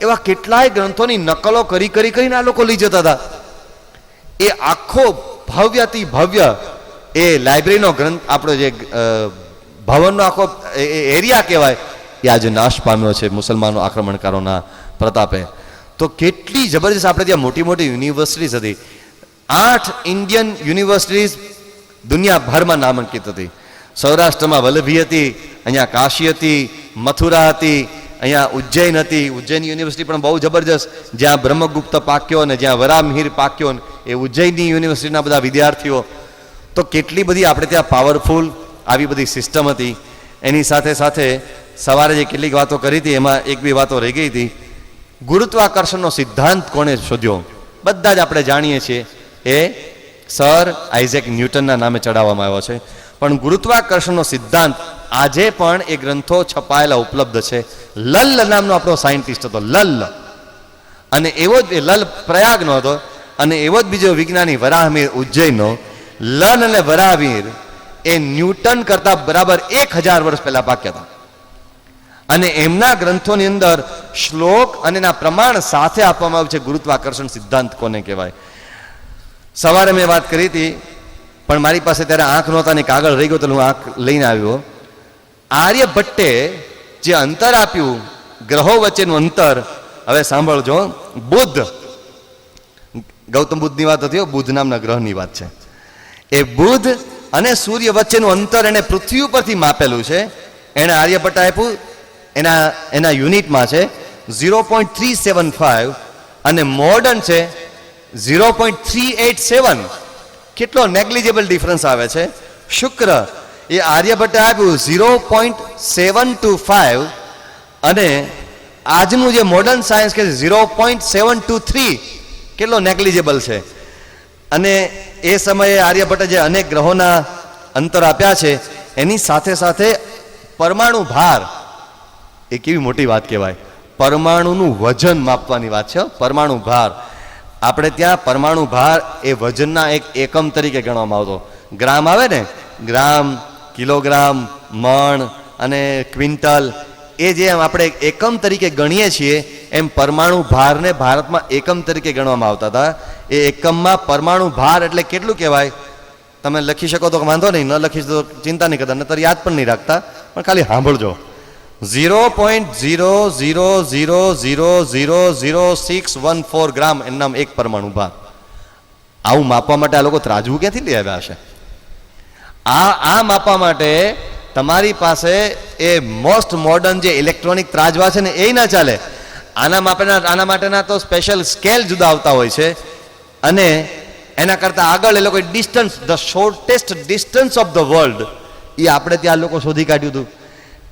એવા કેટલાય ગ્રંથોની નકલો કરીને આ લોકો લઈ જતા હતા. એ આખો ભવ્યથી ભવ્ય એ લાઇબ્રેરીનો ગ્રંથ, આપણો જે ભવનનો આખો એરિયા કહેવાય, એ આજે નાશ પામ્યો છે મુસલમાનો આક્રમણકારોના પ્રતાપે. તો કેટલી જબરજસ્ત આપણે ત્યાં મોટી મોટી યુનિવર્સિટીઝ હતી. 8 ઇન્ડિયન યુનિવર્સિટીઝ દુનિયાભરમાં નામાંકિત હતી. સૌરાષ્ટ્રમાં વલ્લભી હતી, અહીંયા કાશી હતી, મથુરા હતી, અહીંયા ઉજ્જૈન હતી. ઉજ્જૈન યુનિવર્સિટી પણ બહુ જબરજસ્ત, જ્યાં બ્રહ્મગુપ્ત પાક્યો અને જ્યાં વરામિહિર પાક્યો, એ ઉજ્જૈનની યુનિવર્સિટીના બધા વિદ્યાર્થીઓ. તો કેટલી બધી આપણે ત્યાં પાવરફુલ આવી બધી સિસ્ટમ હતી. એની સાથે સાથે સવારે જે કેટલીક વાતો કરી હતી એમાં એક બે વાતો રહી ગઈ હતી. ગુરુત્વાકર્ષણનો સિદ્ધાંત કોણે શોધ્યો? બધા જ આપણે જાણીએ છીએ, એ સર આઇઝેક ન્યૂટનના નામે ચડાવવામાં આવ્યો છે. પણ ગુરુત્વાકર્ષણનો સિદ્ધાંત આજે પણ એ ગ્રંથો છપાયેલા ઉપલબ્ધ છે. લલ્લ નામનો આપણો સાયન્ટિસ્ટ હતો, લલ્લ. અને એવો જ લલ પ્રયાગનો હતો, અને એવો જ બીજો વિજ્ઞાની વરાહમીર ઉજ્જૈનનો. લલ અને વરાહમીર એ ન્યૂટન કરતા બરાબર 1000 વર્ષ પહેલા પાક્યા હતા. અને એમના ગ્રંથોની અંદર શ્લોક અને એના પ્રમાણ સાથે આપવામાં આવ્યું છે. ગુરુત્વાકર્ષણ સિદ્ધાંત કોને કહેવાય? સવારે મેં વાત કરી હતી, પણ મારી પાસે ત્યારે આંખ નહોતા ને કાગળ રહી ગયો, તો હું આંખ લઈને આવ્યો. આર્યભટ્ટે જે અંતર આપ્યું, ગ્રહો વચ્ચેનું અંતર, હવે સાંભળજો. બુધ, ગૌતમ બુદ્ધની વાત હતી, બુધ નામના ગ્રહની વાત છે. એ બુધ અને સૂર્ય વચ્ચેનું અંતર એને પૃથ્વી ઉપરથી માપેલું છે. એને આર્યભટ્ટ આપ્યું, એના યુનિટમાં છે 0.375 અને મોડર્ન છે 0.387. કેટલો નેગ્લિજેબલ ડિફરન્સ આવે છે. શુક્ર એ આર્યભટ્ટે આપ્યું 0.725 અને આજનું જે મોડર્ન સાયન્સ કે 0.723. કેટલો નેગ્લિજેબલ છે. અને એ સમયે આર્યભટ્ટે જે અનેક ગ્રહોના અંતર આપ્યા છે, એની સાથે સાથે પરમાણુ ભાર, એ કેવી મોટી વાત કહેવાય. પરમાણુનું વજન માપવાની વાત છે. પરમાણુ ભાર, આપણે ત્યાં પરમાણુ ભાર એ વજનના એક એકમ તરીકે ગણવામાં આવતો. ગ્રામ આવે ને, ગ્રામ, કિલોગ્રામ, મણ અને ક્વિન્ટલ, એ જે આપણે એકમ તરીકે ગણીએ છીએ, એમ પરમાણુ ભારને ભારતમાં એકમ તરીકે ગણવામાં આવતા હતા. એ એકમમાં પરમાણુ ભાર એટલે કેટલું કહેવાય? તમે લખી શકો તો વાંધો નહીં, ન લખી શકો તો ચિંતા નહીં કરતા, નતર યાદ પણ નહીં રાખતા, પણ ખાલી સાંભળજો. 0.00000614 ગ્રામ એનું નામ એક પરમાણુ ભાર. આવું માપવા માટે આ લોકો ત્રાજવું ક્યાંથી લઈ આવ્યા હશે? આ માપવા માટે તમારી પાસે એ મોસ્ટ મોડર્ન જે ઇલેક્ટ્રોનિક ત્રાજવા છે ને, એ ના ચાલે. આના માટેના તો સ્પેશિયલ સ્કેલ જુદા આવતા હોય છે. અને એના કરતા આગળ એ લોકો distance, the shortest distance of the world, એ આપણે ત્યાં લોકો શોધી કાઢ્યું હતું.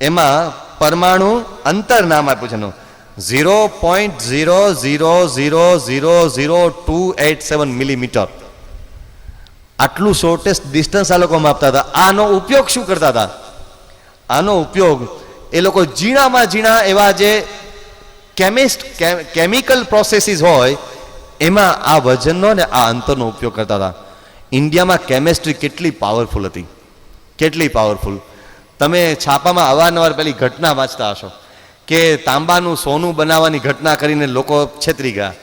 એમાં પરમાણુ અંતર નામ આપ્યું છે એનું 0.00000287 મિલીમીટર. આટલું શોર્ટેસ્ટ ડિસ્ટન્સ આ લોકો માપતા હતા. આનો ઉપયોગ શું કરતા હતા? આનો ઉપયોગ એ લોકો ઝીણામાં ઝીણા એવા જે કેમિકલ પ્રોસેસીસ હોય એમાં આ વજનનો ને આ અંતરનો ઉપયોગ કરતા હતા. ઇન્ડિયામાં કેમેસ્ટ્રી કેટલી પાવરફુલ હતી, કેટલી પાવરફુલ. તમે છાપામાં અવારનવાર પેલી ઘટના વાંચતા હશો કે તાંબાનું સોનું બનાવવાની ઘટના કરીને લોકો છેતરી ગયા.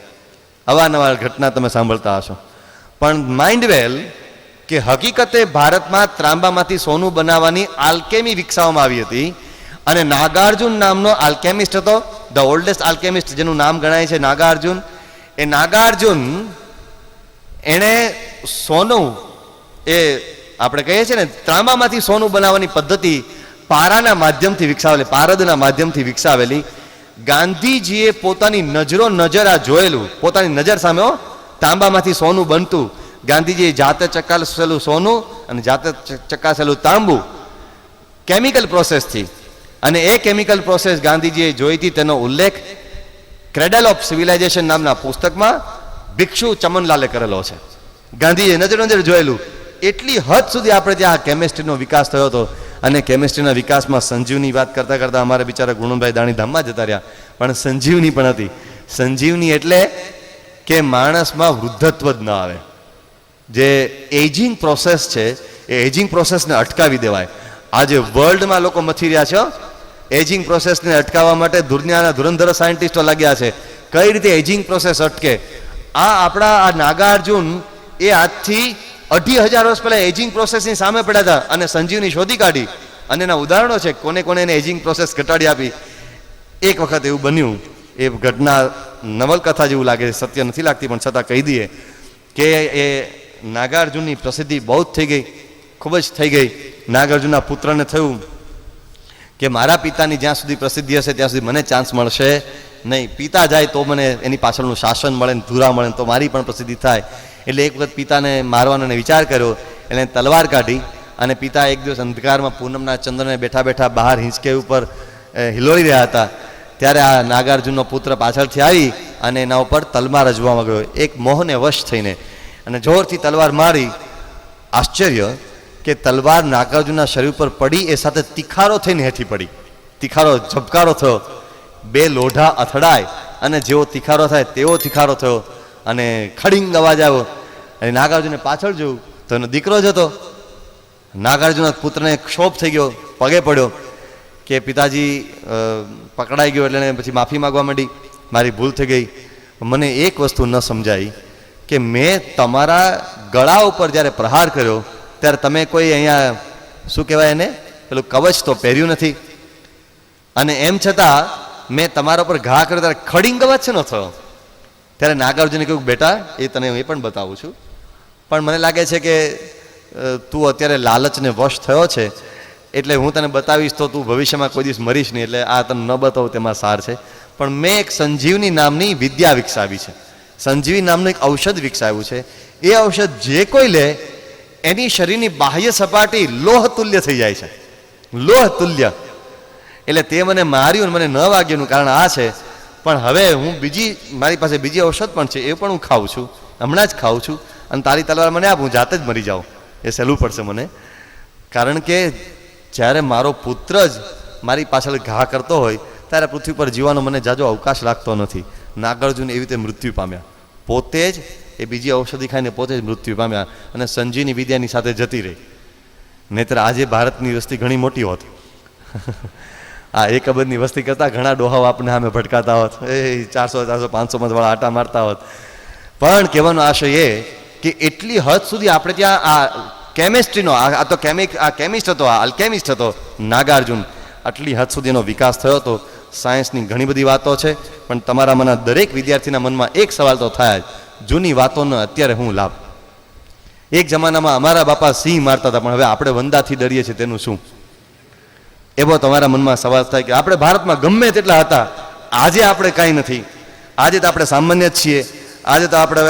અવારનવાર ઘટના તમે સાંભળતા હશો. પણ માઇન્ડ વેલ કે હકીકતે ભારતમાં ત્રાંબામાંથી સોનું બનાવવાની આલ્કેમી વિકસાવવામાં આવી હતી. અને નાગાર્જુન નામનો આલ્કેમિસ્ટ હતો, ધ ઓલ્ડેસ્ટ આલ્કેમિસ્ટ જેનું નામ ગણાય છે નાગાર્જુન. એ નાગાર્જુન એણે સોનું, એ આપણે કહીએ છીએ ને ત્રાંબામાંથી સોનું બનાવવાની પદ્ધતિ પારાના માધ્યમથી વિકસાવેલી, પારદના માધ્યમથી વિકસાવેલી. ગાંધીજીએ પોતાની નજરો નજર આ જોયેલું, પોતાની નજર સામે તાંબામાંથી સોનું બનતું. ગાંધીજીએ જાતે ચકાસેલું સોનું અને જાતે ચકાસેલું તાંબુ કેમિકલ પ્રોસેસથી. અને એ કેમિકલ પ્રોસેસ ગાંધીજીએ જોઈ હતી, તેનો ઉલ્લેખ ક્રેડલ ઓફ સિવિલાઇઝેશન નામના પુસ્તકમાં ભિક્ષુ ચમનલાલે કરેલો છે. ગાંધીજીએ નજર જોયેલું. એટલી હદ સુધી આપણે ત્યાં કેમેસ્ટ્રીનો વિકાસ થયો હતો. અને કેમેસ્ટ્રીના વિકાસમાં સંજીવની વાત કરતાં કરતાં અમારે બિચારા ગુણભાઈ દાણીધામમાં જતા રહ્યા. પણ સંજીવની પણ હતી. સંજીવની એટલે કે માણસમાં વૃદ્ધત્વ જ ન આવે. જે એજિંગ પ્રોસેસ છે એ એજિંગ પ્રોસેસને અટકાવી દેવાય. આજે વર્લ્ડમાં લોકો મથી રહ્યા છે એજિંગ પ્રોસેસને અટકાવવા માટે. દુનિયાના ધુરંધર સાયન્ટિસ્ટો લાગ્યા છે કઈ રીતે એજિંગ પ્રોસેસ અટકે. આપણા આ નાગાર્જુન એ આજથી 2500 વર્ષ પહેલા એજિંગ પ્રોસેસની સામે પડ્યા હતા અને સંજીવની શોધી કાઢી. અને એના ઉદાહરણો છે, કોને કોને એને એજિંગ પ્રોસેસ ઘટાડી આપી. એક વખત એવું બન્યું, એ ઘટના નવલકથા જેવું લાગે, સત્ય નથી લાગતી, પણ છતાં કહી દઈએ કે એ નાગાર્જુનની પ્રસિદ્ધિ બહુ જ થઈ ગઈ, ખૂબ જ થઈ ગઈ. નાગાર્જુનના પુત્રને થયું કે મારા પિતાની જ્યાં સુધી પ્રસિદ્ધિ હશે ત્યાં સુધી મને ચાન્સ મળશે નહીં. પિતા જાય તો મને એની પાછળનું શાસન મળે ને ધુરા મળે તો મારી પણ પ્રસિદ્ધિ થાય. એટલે એક વખત પિતાને મારવાનો વિચાર કર્યો. એને તલવાર કાઢી અને પિતા એક દિવસ અંધકારમાં પૂનમના ચંદ્રને બેઠા બેઠા બહાર હિંચકે ઉપર હિલોળી રહ્યા હતા. ત્યારે આ નાગાર્જુનનો પુત્ર પાછળથી આવી અને એના ઉપર તલવાર અજવામાં ગયો, એક મોહને વશ થઈને, અને જોરથી તલવાર મારી. આશ્ચર્ય કે તલવાર નાગાર્જુનના શરીર ઉપર પડી, એ સાથે તિખારો થઈને હેઠી પડી. તિખારો ઝબકારો થયો, બે લોઢા અથડાય અને જેવો તિખારો થાય તેવો તિખારો થયો અને ખડીંગ અવાજ આવ્યો. અને નાગાર્જુને પાછળ જોયું તો એનો દીકરો જ હતો. નાગાર્જુનના પુત્રને ક્ષોભ થઈ ગયો, પગે પડ્યો કે પિતાજી પકડાઈ ગયો. એટલે પછી માફી માગવા માંડી, મારી ભૂલ થઈ ગઈ. મને એક વસ્તુ ન સમજાઈ કે મેં તમારા ગળા ઉપર જ્યારે પ્રહાર કર્યો ત્યારે તમે કોઈ અહીંયા શું કહેવાય એને પેલું કવચ તો પહેર્યું નથી, અને એમ છતાં મેં તમારા ઉપર ઘા કર્યો ત્યારે ખડીંગ અવાજ છે ન થયો. ત્યારે નાગાર્જુને કહ્યું બેટા એ તને એ પણ બતાવું છું, પણ મને લાગે છે કે તું અત્યારે લાલચને વશ થયો છે એટલે હું તને બતાવીશ તો તું ભવિષ્યમાં કોઈ દિવસ મરીશ નહીં, એટલે આ તને ન બતાવું તેમાં સાર છે. પણ મેં એક સંજીવની નામની વિદ્યા વિકસાવી છે, સંજીવી નામનું એક ઔષધ વિકસાવ્યું છે. એ ઔષધ જે કોઈ લે એની શરીરની બાહ્ય સપાટી લોહ તુલ્ય થઈ જાય છે, લોહ તુલ્ય. એટલે તે મને માર્યું, મને ન વાગ્યું કારણ આ છે. પણ હવે હું મારી પાસે બીજી ઔષધ પણ છે, એ પણ હું ખાઉં છું, હમણાં જ ખાઉં છું. અને તારી તલવાર મને આપ, હું જાતે જ મરી જાઉં, એ સહેલું પડશે મને. કારણ કે જ્યારે મારો પુત્ર જ મારી પાછળ ઘા કરતો હોય ત્યારે પૃથ્વી પર જીવવાનો મને જાજો અવકાશ લાગતો નથી. નાગાર્જુન એવી રીતે મૃત્યુ પામ્યા, પોતે જ એ બીજી ઔષધિ ખાઈને પોતે જ મૃત્યુ પામ્યા અને સંજીવની વિદ્યાની સાથે જતી રહી. નહીતર આજે ભારતની વસ્તી ઘણી મોટી હોત. આ 1 અબજની વસ્તી કરતાં ઘણા ડોહાઓ આપણે સામે ભટકાતા હોત, એ 400, 400, 500 વાળા આટા મારતા હોત. પણ કહેવાનો આશય એ કે એટલી હદ સુધી આપણે ત્યાં આ કેમેસ્ટ્રીનો, આ તો કેમિસ્ટ હતો, આ અલ્કેમિસ્ટ હતો નાગાર્જુન, આટલી હદ સુધી એનો વિકાસ થયો હતો. સાયન્સની ઘણી બધી વાતો છે, પણ તમારામાંના દરેક વિદ્યાર્થીના મનમાં એક સવાલ તો થાય જ, જૂની વાતોનો અત્યારે હું લાભ? એક જમાનામાં અમારા બાપા સિંહ મારતા હતા, પણ હવે આપણે વંદાથી ડરીએ છીએ, તેનું શું? એવો તમારા મનમાં સવાલ થાય કે આપણે ભારતમાં ગમે તેટલા હતા, આજે આપણે કાંઈ નથી. આજે તો આપણે સામાન્ય જ છીએ. આજે તો આપણે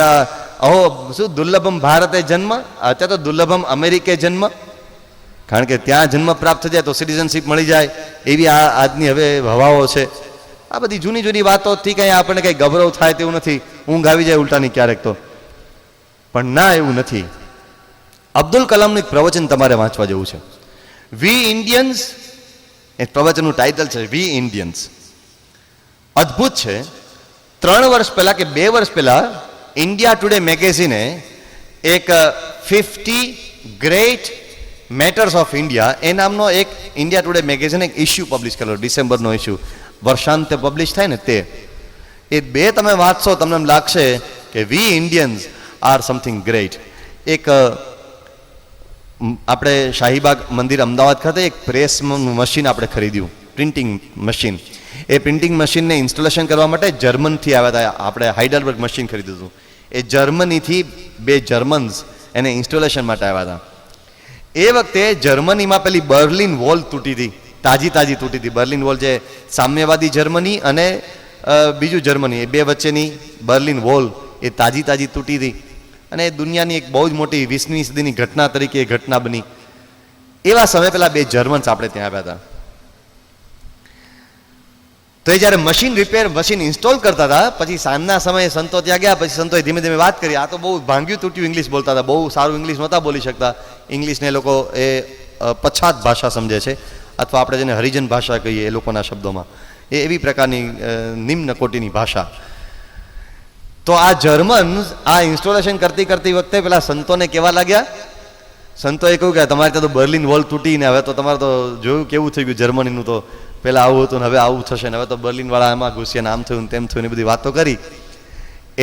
અહો શું દુર્લભમ ભારતે જન્મ, અત્યારે તો દુર્લભમ અમેરિકે જન્મ. કારણ કે ત્યાં જન્મ પ્રાપ્ત થઈ જાય તો સિટીઝનશીપ મળી જાય, એવી આ આજની હવે હવાઓ છે. આ બધી જૂની જૂની વાતોથી કંઈ આપણને કંઈ ગૌરવ થાય તેવું નથી. ઊંઘ આવી જાય ઉલટાની ક્યારેક તો. પણ ના, એવું નથી. અબ્દુલ કલામનું એક પ્રવચન તમારે વાંચવા જેવું છે. વી ઇન્ડિયન્સ એ પ્રવચનનું ટાઇટલ છે વી ઇન્ડિયન્સ. અદ્ભુત છે. 3 વર્ષ પહેલા કે 2 વર્ષ પહેલા ઇન્ડિયા ટુડે મેગેઝિને એક 50 ગ્રેટ મેટર્સ ઓફ ઇન્ડિયા એ નામનો એક ઇન્ડિયા ટુડે મેગેઝિન એક ઇસ્યુ પબ્લિશ કરેલો, ડિસેમ્બરનો ઇસ્યુ, વર્ષાંતે પબ્લિશ થાય ને તે. એ 2 તમે વાંચશો તમને એમ લાગશે કે વી ઇન્ડિયન્સ આર સમથિંગ ગ્રેટ. એક આપણે શાહીબાગ મંદિર અમદાવાદ ખાતે એક પ્રેસ મશીન આપણે ખરીદ્યું, પ્રિન્ટિંગ મશીન. એ પ્રિન્ટિંગ મશીનને ઇન્સ્ટોલેશન કરવા માટે જર્મનથી આવ્યા હતા. આપણે હાઇડલબર્ગ મશીન ખરીદ્યું હતું. એ જર્મનીથી 2 જર્મન્સ એને ઇન્સ્ટોલેશન માટે આવ્યા હતા. એ વખતે જર્મનીમાં પેલી બર્લિન વોલ તૂટી હતી, તાજી તૂટી હતી. બર્લિન વોલ જે સામ્યવાદી જર્મની અને બીજું જર્મની એ 2 વચ્ચેની બર્લિન વોલ એ તાજી તૂટી હતી અને દુનિયાની એક બહુ જ મોટી 20મી સદીની ઘટના તરીકે એ ઘટના બની. એવા સમય પેલા 2 જર્મન્સ આપણે ત્યાં આવ્યા હતા. તો એ જ્યારે મશીન ઇન્સ્ટોલ કરતા હતા, પછી સાંજના સમયે સંતો ત્યાં ગયા. પછી સંતોએ ધીમે ધીમે વાત કરી. આ તો બહુ ભાંગ્યું તૂટ્યું ઇંગ્લિશ બોલતા હતા, બહુ સારું ઇંગ્લિશ નહોતા બોલી શકતા. ઇંગ્લિશને લોકો એ પછાત ભાષા સમજે છે, અથવા આપણે જેને હરિજન ભાષા કહીએ એ લોકોના શબ્દોમાં, એ એવી પ્રકારની નિમ્ન કોટીની ભાષા. તો આ જર્મન્સ આ ઇન્સ્ટોલેશન કરતી વખતે પેલા સંતોને કહેવા લાગ્યા. સંતોએ કહ્યું કે તમારે ત્યાં તો બર્લિન વોલ તૂટીને હવે તો તમારે તો જોયું કેવું થઈ ગયું જર્મનીનું, તો પહેલાં આવું હતું ને હવે આવું થશે ને હવે તો બર્લિનવાળા એમાં ઘૂસ્યા ને આમ થયું ને તેમ થયું ને બધી વાતો કરી.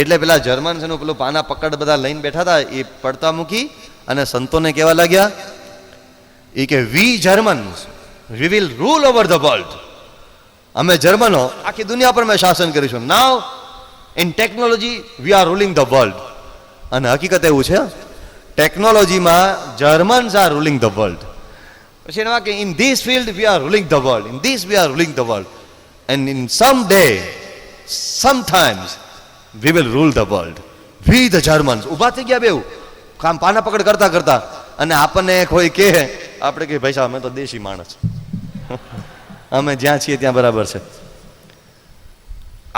એટલે પેલા જર્મન્સ એનું પેલું પાના પકડ બધા લઈને બેઠા હતા, એ પડતા મૂકી અને સંતોને કહેવા લાગ્યા એ કે we Germans we will rule over the world. અમે જર્મનો આખી દુનિયા પર અમે શાસન કરીશું. Now in technology we are ruling the world. અને હકીકત એવું છે, ટેકનોલોજીમાં Germans are ruling the world. પછી એના કે in this field we are ruling the world, in this we are ruling the world, and in some day sometimes we will rule the world. We the Germans ઊભા થઈ ગયા બેઉ કામ પાના પકડ કરતા અને આપણને કોઈ કહે, આપણે કે ભાઈ સાહેબ અમે તો દેશી માણસ, અમે જ્યાં છીએ ત્યાં બરાબર છે.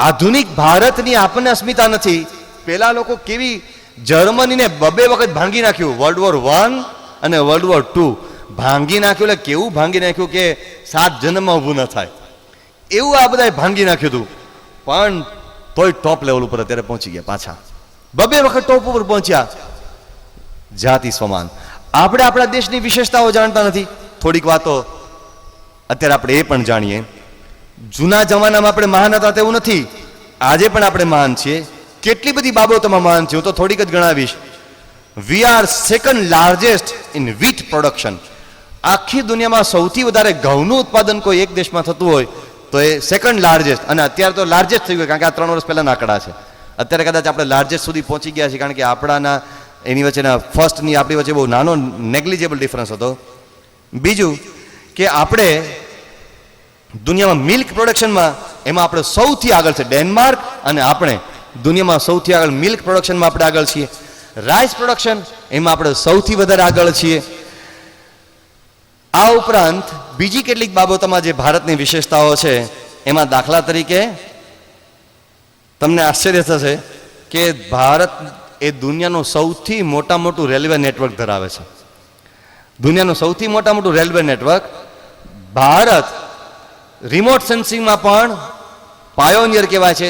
આધુનિક ભારતની આપણને અસ્મિતા નથી. પેલા લોકો કેવી જર્મનીને 2 વખત ભાંગી નાખ્યું, World War I અને World War II ભાંગી નાખ્યું. એટલે કેવું ભાંગી નાખ્યું કે 7 જન્મમાં ઊભું ન થાય એવું આ બધાએ ભાંગી નાખ્યું હતું. પણ તોય ટોપ લેવલ ઉપર અત્યારે પહોંચી ગયા પાછા. 2 વખત ટોપ ઉપર પહોંચ્યા. જાતિ સમાન. આપણે આપણા દેશની વિશેષતાઓ જાણતા નથી. થોડીક વાતો અત્યારે આપણે એ પણ જાણીએ. જૂના જમાનામાં આપણે મહાન હતા તેવું નથી, આજે પણ આપણે મહાન છીએ. કેટલી બધી બાબતોમાં મહાન છીએ, હું તો થોડીક જ ગણાવીશ. We are second largest in wheat production. આખી દુનિયામાં સૌથી વધારે ઘઉંનું ઉત્પાદન કોઈ એક દેશમાં થતું હોય તો એ સેકન્ડ લાર્જેસ્ટ. અને અત્યારે તો લાર્જેસ્ટ થઈ ગયું, કારણ કે આ 3 વર્ષ પહેલાના આંકડા છે. અત્યારે કદાચ આપણે લાર્જેસ્ટ સુધી પહોંચી ગયા છીએ, કારણ કે આપણાના એની વચ્ચેના ફર્સ્ટની આપણી વચ્ચે બહુ નાનો નેગ્લિજેબલ ડિફરન્સ હતો. બીજું કે આપણે દુનિયામાં મિલ્ક પ્રોડક્શનમાં એમાં આપણે સૌથી આગળ છે. ડેનમાર્ક અને આપણે દુનિયામાં સૌથી આગળ મિલ્ક પ્રોડક્શનમાં આપણે આગળ છીએ. રાઈસ પ્રોડક્શન એમાં આપણે સૌથી વધારે આગળ છીએ. આ ઉપરાંત બીજી કેટલીક બાબતોમાં જે ભારતની વિશેષતાઓ છે, એમાં દાખલા તરીકે તમને આશ્ચર્ય થશે કે ભારત એ દુનિયાનું સૌથી મોટું રેલવે નેટવર્ક ધરાવે છે. દુનિયાનું સૌથી મોટું રેલવે નેટવર્ક. ભારત રિમોટ સેન્સિંગમાં પણ પાયોનિયર કહેવાય છે.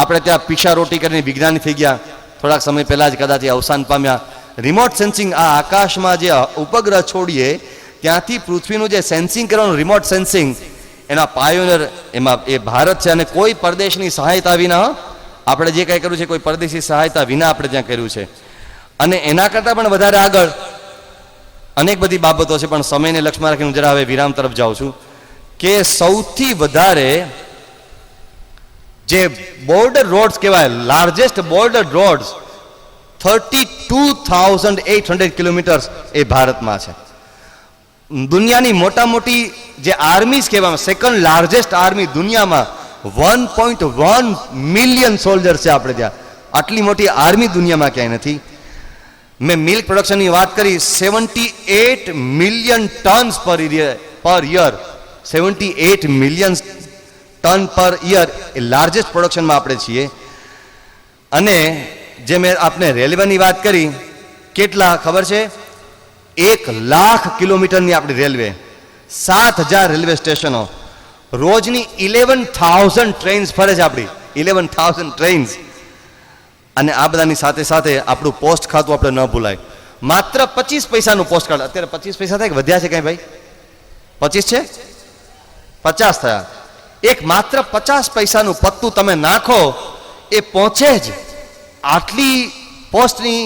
આપણે ત્યાં પીછા રોટી કરીને વિજ્ઞાની થઈ ગયા, થોડાક સમય પહેલા જ કદાચ અવસાન પામ્યા. રિમોટ સેન્સિંગ, આ આકાશમાં જે ઉપગ્રહ છોડીએ ત્યાંથી પૃથ્વીનું જે સેન્સિંગ કરવાનું રિમોટ સેન્સિંગ, એના પાયોનિયર એમાં એ ભારત છે. અને કોઈ પરદેશની સહાયતા વિના આપણે જે કંઈ કર્યું છે, કોઈ પરદેશી સહાયતા વિના આપણે ત્યાં કર્યું છે. અને એના કરતાં પણ વધારે આગળ અનેક બધી બાબતો છે, પણ સમયને લક્ષમાં રાખીને હું જરા હવે વિરામ તરફ જાઉં છું. કે સૌથી વધારે જે બોર્ડર રોડ્સ કહેવાય, લાર્જેસ્ટ બોર્ડર રોડ્સ 32,800 કિલોમીટર્સ એ ભારતમાં છે. દુનિયાની મોટી જે આર્મીઝ કહેવામાં, સેકન્ડ લાર્જેસ્ટ આર્મી દુનિયામાં 1.1 મિલિયન સોલ્જર્સ છે આપણે ત્યાં. આટલી મોટી આર્મી દુનિયામાં ક્યાંય નથી. મેં મિલ્ક પ્રોડક્શનની વાત કરી, 78 million tons per year. 78 million ton per year એ લાર્જેસ્ટ પ્રોડક્શનમાં આપણે છીએ. અને જે મેં આપને રેલવેની વાત કરી, કેટલા ખબર છે? 1 લાખ કિલોમીટરની આપણી રેલવે. 7,000 રેલવે સ્ટેશનો, રોજની 11,000 ટ્રેન્સ ફરે છે આપણી, 11,000 ટ્રેન્સ. અને આ બધાની સાથે સાથે આપણું પોસ્ટ ખાતું આપણે ન ભૂલાય. માત્ર 25 પૈસાનું પોસ્ટ કાર્ડ, અત્યારે 25 પૈસા થાય કે વધ્યા છે કઈ ભાઈ? 25 છે, 50 થયા. એક માત્ર 50 પૈસાનું પત્તું તમે નાખો એ પહોંચે જ. આટલી પોસ્ટની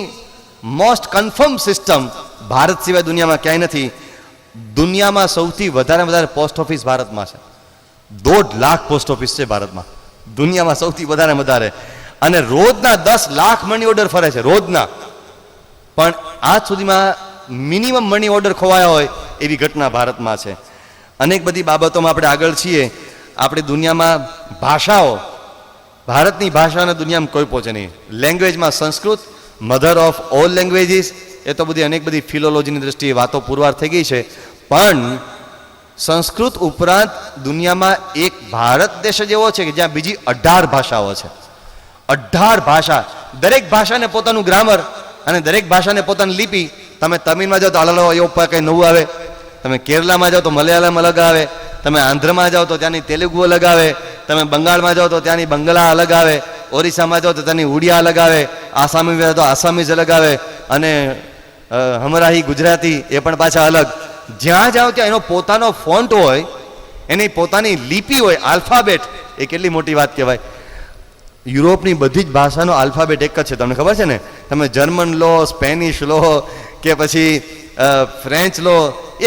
મોસ્ટ કન્ફર્મ સિસ્ટમ ભારત સિવાય દુનિયામાં ક્યાંય નથી. દુનિયામાં સૌથી વધારે પોસ્ટ ઓફિસ ભારતમાં છે. 1.5 લાખ પોસ્ટ ઓફિસ છે ભારતમાં, દુનિયામાં સૌથી વધારે. અને રોજના 10 લાખ મની ઓર્ડર ફરે છે, રોજના. પણ આજ સુધીમાં મિનિમમ મની ઓર્ડર ખોવાયા હોય એવી ઘટના ભારતમાં છે. અનેક બધી બાબતોમાં આપણે આગળ છીએ. આપણી દુનિયામાં ભાષાઓ, ભારતની ભાષાને દુનિયામાં કોઈ પહોંચે નહીં. લેંગ્વેજમાં Sanskrit mother of all languages, એ તો બધી અનેક બધી ફિલોલોજીની દ્રષ્ટિએ વાતો પુરવાર થઈ ગઈ છે. પણ સંસ્કૃત ઉપરાંત દુનિયામાં એક ભારત દેશ જ એવો છે કે જ્યાં બીજી 18 ભાષાઓ છે. 18 ભાષા, દરેક ભાષાને પોતાનું ગ્રામર અને દરેક ભાષાને પોતાની લિપિ. તમે તમિલમાં જાઓ તો અલગ કંઈ નવું આવે, તમે કેરલામાં જાઓ તો મલયાલમ અલગ આવે, તમે આંધ્રમાં જાઓ તો ત્યાંની તેલુગુ અલગ આવે, તમે બંગાળમાં જાઓ તો ત્યાંની બંગલા અલગ આવે, ઓરિસ્સામાં જાઓ તો ત્યાંની ઉડિયા અલગ આવે, આસામી જાઓ તો આસામીઝ અલગ આવે, અને હમરાહી ગુજરાતી એ પણ પાછા અલગ. જ્યાં જાઓ ત્યાં એનો પોતાનો ફોન્ટ હોય, એની પોતાની લિપિ હોય, આલ્ફાબેટ. એ કેટલી મોટી વાત કહેવાય. યુરોપની બધી જ ભાષાનો આલ્ફાબેટ એક જ છે, તમને ખબર છે ને? તમે જર્મન લો, સ્પેનિશ લો કે પછી ફ્રેન્ચ લો,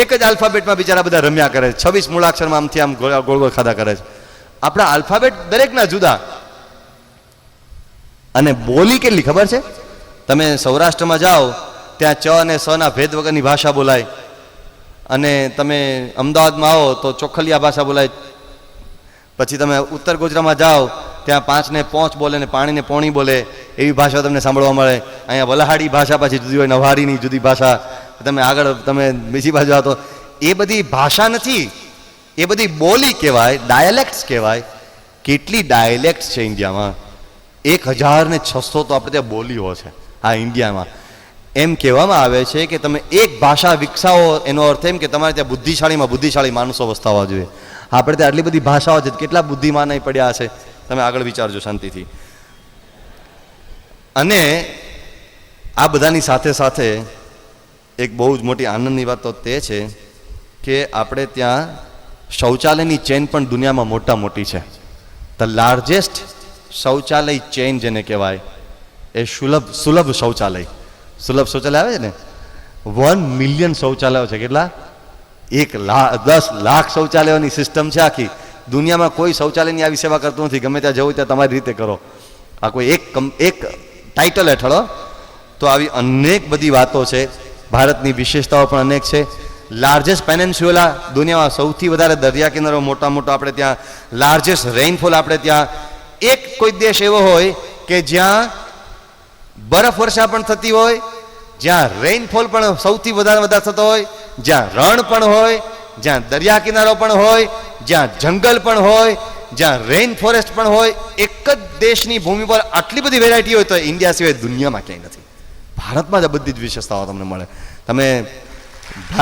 એક જ આલ્ફાબેટમાં બિચારા બધા રમ્યા કરે છે. 26 મૂળાક્ષરમાં આમથી આમ ગોળ ગોળ ખાધા કરે છે. આપણા આલ્ફાબેટ દરેકના જુદા. અને બોલી કેટલી ખબર છે? તમે સૌરાષ્ટ્રમાં જાઓ ત્યાં ચ અને સ ના ભેદ વગરની ભાષા બોલાય. અને તમે અમદાવાદમાં આવો તો ચોખલિયા ભાષા બોલાય. પછી તમે ઉત્તર ગુજરાતમાં જાઓ ત્યાં 5 ને પોંચ બોલે ને પાણીને પોણી બોલે, એવી ભાષા તમને સાંભળવા મળે. અહીંયા વલહાડી ભાષા પાછી જુદી હોય, નવહારીની જુદી ભાષા. તમે આગળ તમે બીજી બાજુ આવો તો એ બધી ભાષા નથી, એ બધી બોલી કહેવાય, ડાયલેક્ટ્સ કહેવાય. કેટલી ડાયલેક્ટ છે ઇન્ડિયામાં? 1,600 તો આપણે ત્યાં બોલીઓ છે આ ઇન્ડિયામાં. એમ કહેવામાં આવે છે કે તમે એક ભાષા વિકસાવો એનો અર્થ એમ કે તમારે ત્યાં બુદ્ધિશાળી માણસો વસતા હોવા જોઈએ. આપણે ત્યાં આટલી બધી ભાષાઓ છે, કેટલા બુદ્ધિમાન પડ્યા છે, તમે આગળ વિચારજો શાંતિથી. અને આ બધાની સાથે સાથે એક બહુ જ મોટી આનંદની વાત તો તે છે કે આપણે ત્યાં શૌચાલયની ચેન પણ દુનિયામાં મોટી છે. ધ લાર્જેસ્ટ શૌચાલય ચેન જેને કહેવાય એ સુલભ શૌચાલય આવે છે ને. 1 મિલિયન શૌચાલયો છે. કેટલા? 10 લાખ શૌચાલયોની સિસ્ટમ છે આખી. દુનિયામાં કોઈ શૌચાલયની આવી સેવા કરતું નથી. ગમે ત્યાં જવું ત્યાં તમારી રીતે કરો. આ કોઈ એક ટાઇટલ હેઠળ. તો આવી અનેક બધી વાતો છે. ભારતની વિશેષતાઓ પણ અનેક છે. લાર્જેસ્ટ પેનેન્સ્યુલા, દુનિયામાં સૌથી વધારે દરિયા કિનારો મોટા આપણે ત્યાં. લાર્જેસ્ટ રેઇનફોલ આપણે ત્યાં. એક કોઈ દેશ એવો હોય કે જ્યાં બરફ વર્ષા પણ થતી હોય, જ્યાં રેઇનફોલ પણ સૌથી વધારે થતો હોય, જ્યાં રણ પણ હોય, જ્યાં દરિયા કિનારો પણ હોય, જ્યાં જંગલ પણ હોય, જ્યાં રેઇન ફોરેસ્ટ પણ હોય. એક જ દેશની ભૂમિ પર આટલી બધી વેરાયટી હોય તો ઇન્ડિયા સિવાય દુનિયામાં ક્યાંય નથી. ભારતમાં જ આ બધી જ વિશેષતાઓ તમને મળે. તમે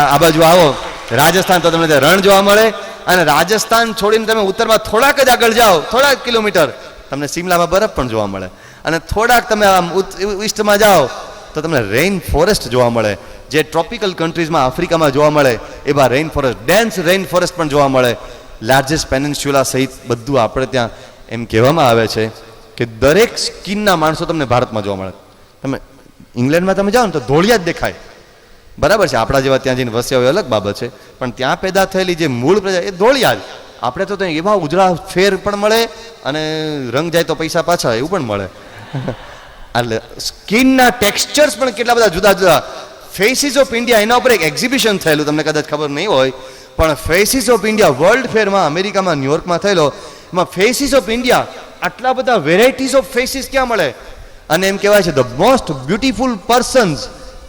આ બાજુ આવો રાજસ્થાન તો તમને રણ જોવા મળે. અને રાજસ્થાન છોડીને તમે ઉત્તરમાં થોડાક જ આગળ જાઓ, થોડાક કિલોમીટર, તમને સિમલામાં બરફ પણ જોવા મળે. અને થોડાક તમે આમ ઈસ્ટમાં જાઓ તો તમને રેઇન ફોરેસ્ટ જોવા મળે. જે ટ્રોપિકલ કન્ટ્રીઝમાં આફ્રિકામાં જોવા મળે એવા rain forest, dense rain forest પણ જોવા મળે. લાર્જેસ્ટ પેનિન્સ્યુલા સહિત બધું આપણે ત્યાં. એમ કહેવામાં આવે છે કે દરેક સ્કિનના માણસો તમને ભારતમાં જોવા મળે. તમે ઇંગ્લેન્ડમાં તમે જાઓ ને તો ધોળિયા જ દેખાય. બરાબર છે, આપણા જેવા ત્યાં જઈને વસ્યા હોય અલગ બાબત છે, પણ ત્યાં પેદા થયેલી જે મૂળ પ્રજા એ ધોળિયા જ. આપણે તો ત્યાં એવા ઉજળા ફેર પણ મળે અને રંગ જાય તો પૈસા પાછા એવું પણ મળે. એટલે સ્કિનના ટેક્સચર્સ પણ કેટલા બધા જુદા. ફેસીસ ઓફ ઇન્ડિયા, એના ઉપર એક એક્ઝિબિશન થયેલું, તમને કદાચ ખબર નહીં હોય, પણ ફેસીસ ઓફ ઇન્ડિયા વર્લ્ડ ફેરમાં અમેરિકામાં ન્યુયોર્કમાં થયેલો. એમાં ફેસીસ ઓફ ઇન્ડિયા, આટલા બધા વેરાયટીઝ ઓફ ફેસીસ ક્યાં મળે? અને એમ કહેવાય છે ધ મોસ્ટ બ્યુટીફુલ પર્સન્સ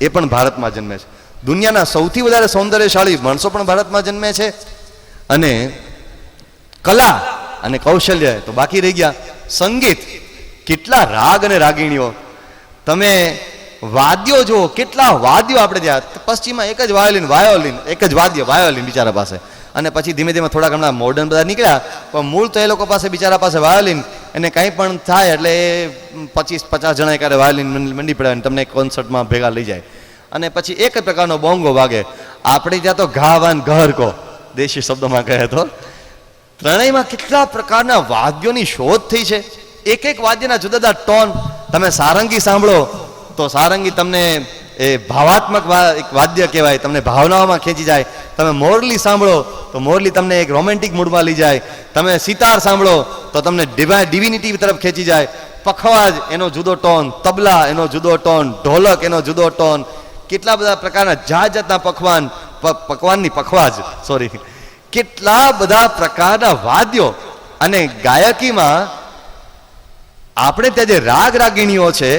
એ પણ ભારતમાં જન્મે છે. દુનિયાના સૌથી વધારે સૌંદર્યશાળી માણસો પણ ભારતમાં જન્મે છે. અને કલા અને કૌશલ્ય તો બાકી રહી ગયા. સંગીત, કેટલા રાગ અને રાગીણીઓ. તમે વાદ્યો જુઓ, કેટલા વાદ્યો આપણે ત્યાં. પશ્ચિમમાં એક જ વાયોલિન, એક જ વાદ્ય વાયોલિન બિચારા પાસે. અને પછી ધીમે ધીમે થોડાક હમણાં મોડર્ન બધા નીકળ્યા, પણ મૂળ તો એ લોકો પાસે બિચારા પાસે વાયોલિન, એને કંઈ પણ થાય એટલે એ 25-50 જણા એકારે વાયોલિન મંડી પડે અને તમને કોન્સર્ટમાં ભેગા લઈ જાય, અને પછી એક જ પ્રકારનો બોંગો વાગે. આપણે ત્યાં તો ઘાવાન ઘર કો દેશી શબ્દોમાં કહે તો ત્રણેયમાં કેટલા પ્રકારના વાદ્યોની શોધ થઈ છે. એક એક વાદ્યના જુદા જુદા ટોન. તમે સારંગી સાંભળો તો સારંગી તમને એ ભાવાત્મક એક વાદ્ય કહેવાય, તમને ભાવનાઓમાં ખેંચી જાય. તમે મોરલી સાંભળો તો મોરલી તમને એક રોમેન્ટિક મૂડમાં લઈ જાય. તમે સિતાર સાંભળો તો તમને ડિવિનિટી તરફ ખેંચી જાય. પખવાજ એનો જુદો ટોન, તબલા એનો જુદો ટોન, ઢોલક એનો જુદો ટોન, કેટલા બધા પ્રકારના જાત જાતના કેટલા બધા પ્રકારના વાદ્યો. અને ગાયકીમાં આપણે ત્યાં જે રાગ રાગીણીઓ છે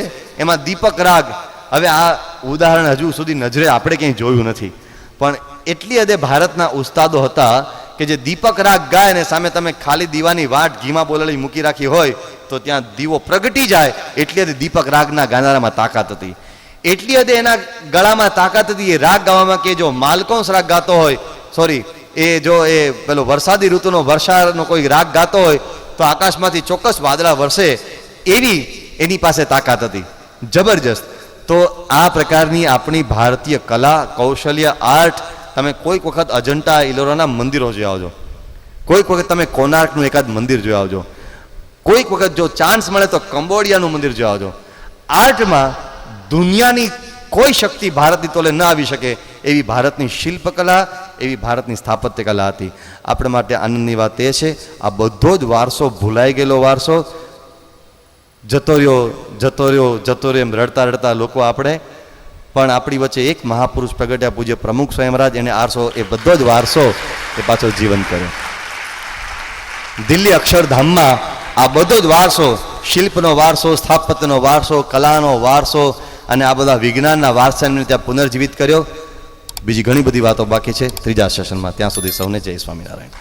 એમાં દીપક રાગ, હવે આ ઉદાહરણ હજુ સુધી નજરે આપણે ક્યાંય જોયું નથી, પણ એટલી હદે ભારતના ઉસ્તાદો હતા કે જે દીપક રાગ ગાય ને સામે તમે ખાલી દીવાની વાટ ઘીમાં બોલેલી મૂકી રાખી હોય તો ત્યાં દીવો પ્રગટી જાય. એટલી હદે દીપક રાગના ગાનારામાં તાકાત હતી, એટલી હદે એના ગળામાં તાકાત હતી. એ રાગ ગાવામાં કે જો માલકોંસ રાગ ગાતો હોય, સોરી એ જો એ પેલો વરસાદી ઋતુનો વર્ષાનો કોઈ રાગ ગાતો હોય તો આકાશમાંથી ચોક્કસ વાદળા વરસે, એવી એની પાસે તાકાત હતી, જબરજસ્ત. તો આ પ્રકારની આપણી ભારતીય કલા કૌશલ્ય આર્ટ, તમે કોઈક વખત અજંટા ઇલોરાના મંદિરો જોઈ આવજો, કોઈક વખત તમે કોનાર્કનું એકાદ મંદિર જોઈ આવજો, કોઈક વખત જો ચાન્સ મળે તો કંબોડિયાનું મંદિર જોઈ આવજો. આર્ટમાં દુનિયાની કોઈ શક્તિ ભારતની તોલે ન આવી શકે એવી ભારતની શિલ્પકલા, એવી ભારતની સ્થાપત્ય કલા હતી. આપણે માટે આનંદની વાત એ છે આ બધો જ વારસો ભૂલાઈ ગયેલો વારસો જતો રહ્યો એમ રડતા રડતા લોકો આપણે, પણ આપણી વચ્ચે એક મહાપુરુષ પ્રગટ્યા પૂજ્ય પ્રમુખ સ્વયંરાજ, એને એ બધો જ વારસો એ પાછો જીવંત કર્યો. દિલ્હી અક્ષરધામમાં આ બધો જ વારસો, શિલ્પનો વારસો, સ્થાપત્યનો વારસો, કલાનો વારસો અને આ બધા વિજ્ઞાનના વારસાને ત્યાં પુનર્જીવિત કર્યો. બીજી ઘણી બધી વાતો બાકી છે ત્રીજા સેશનમાં. ત્યાં સુધી સૌને જય સ્વામિનારાયણ.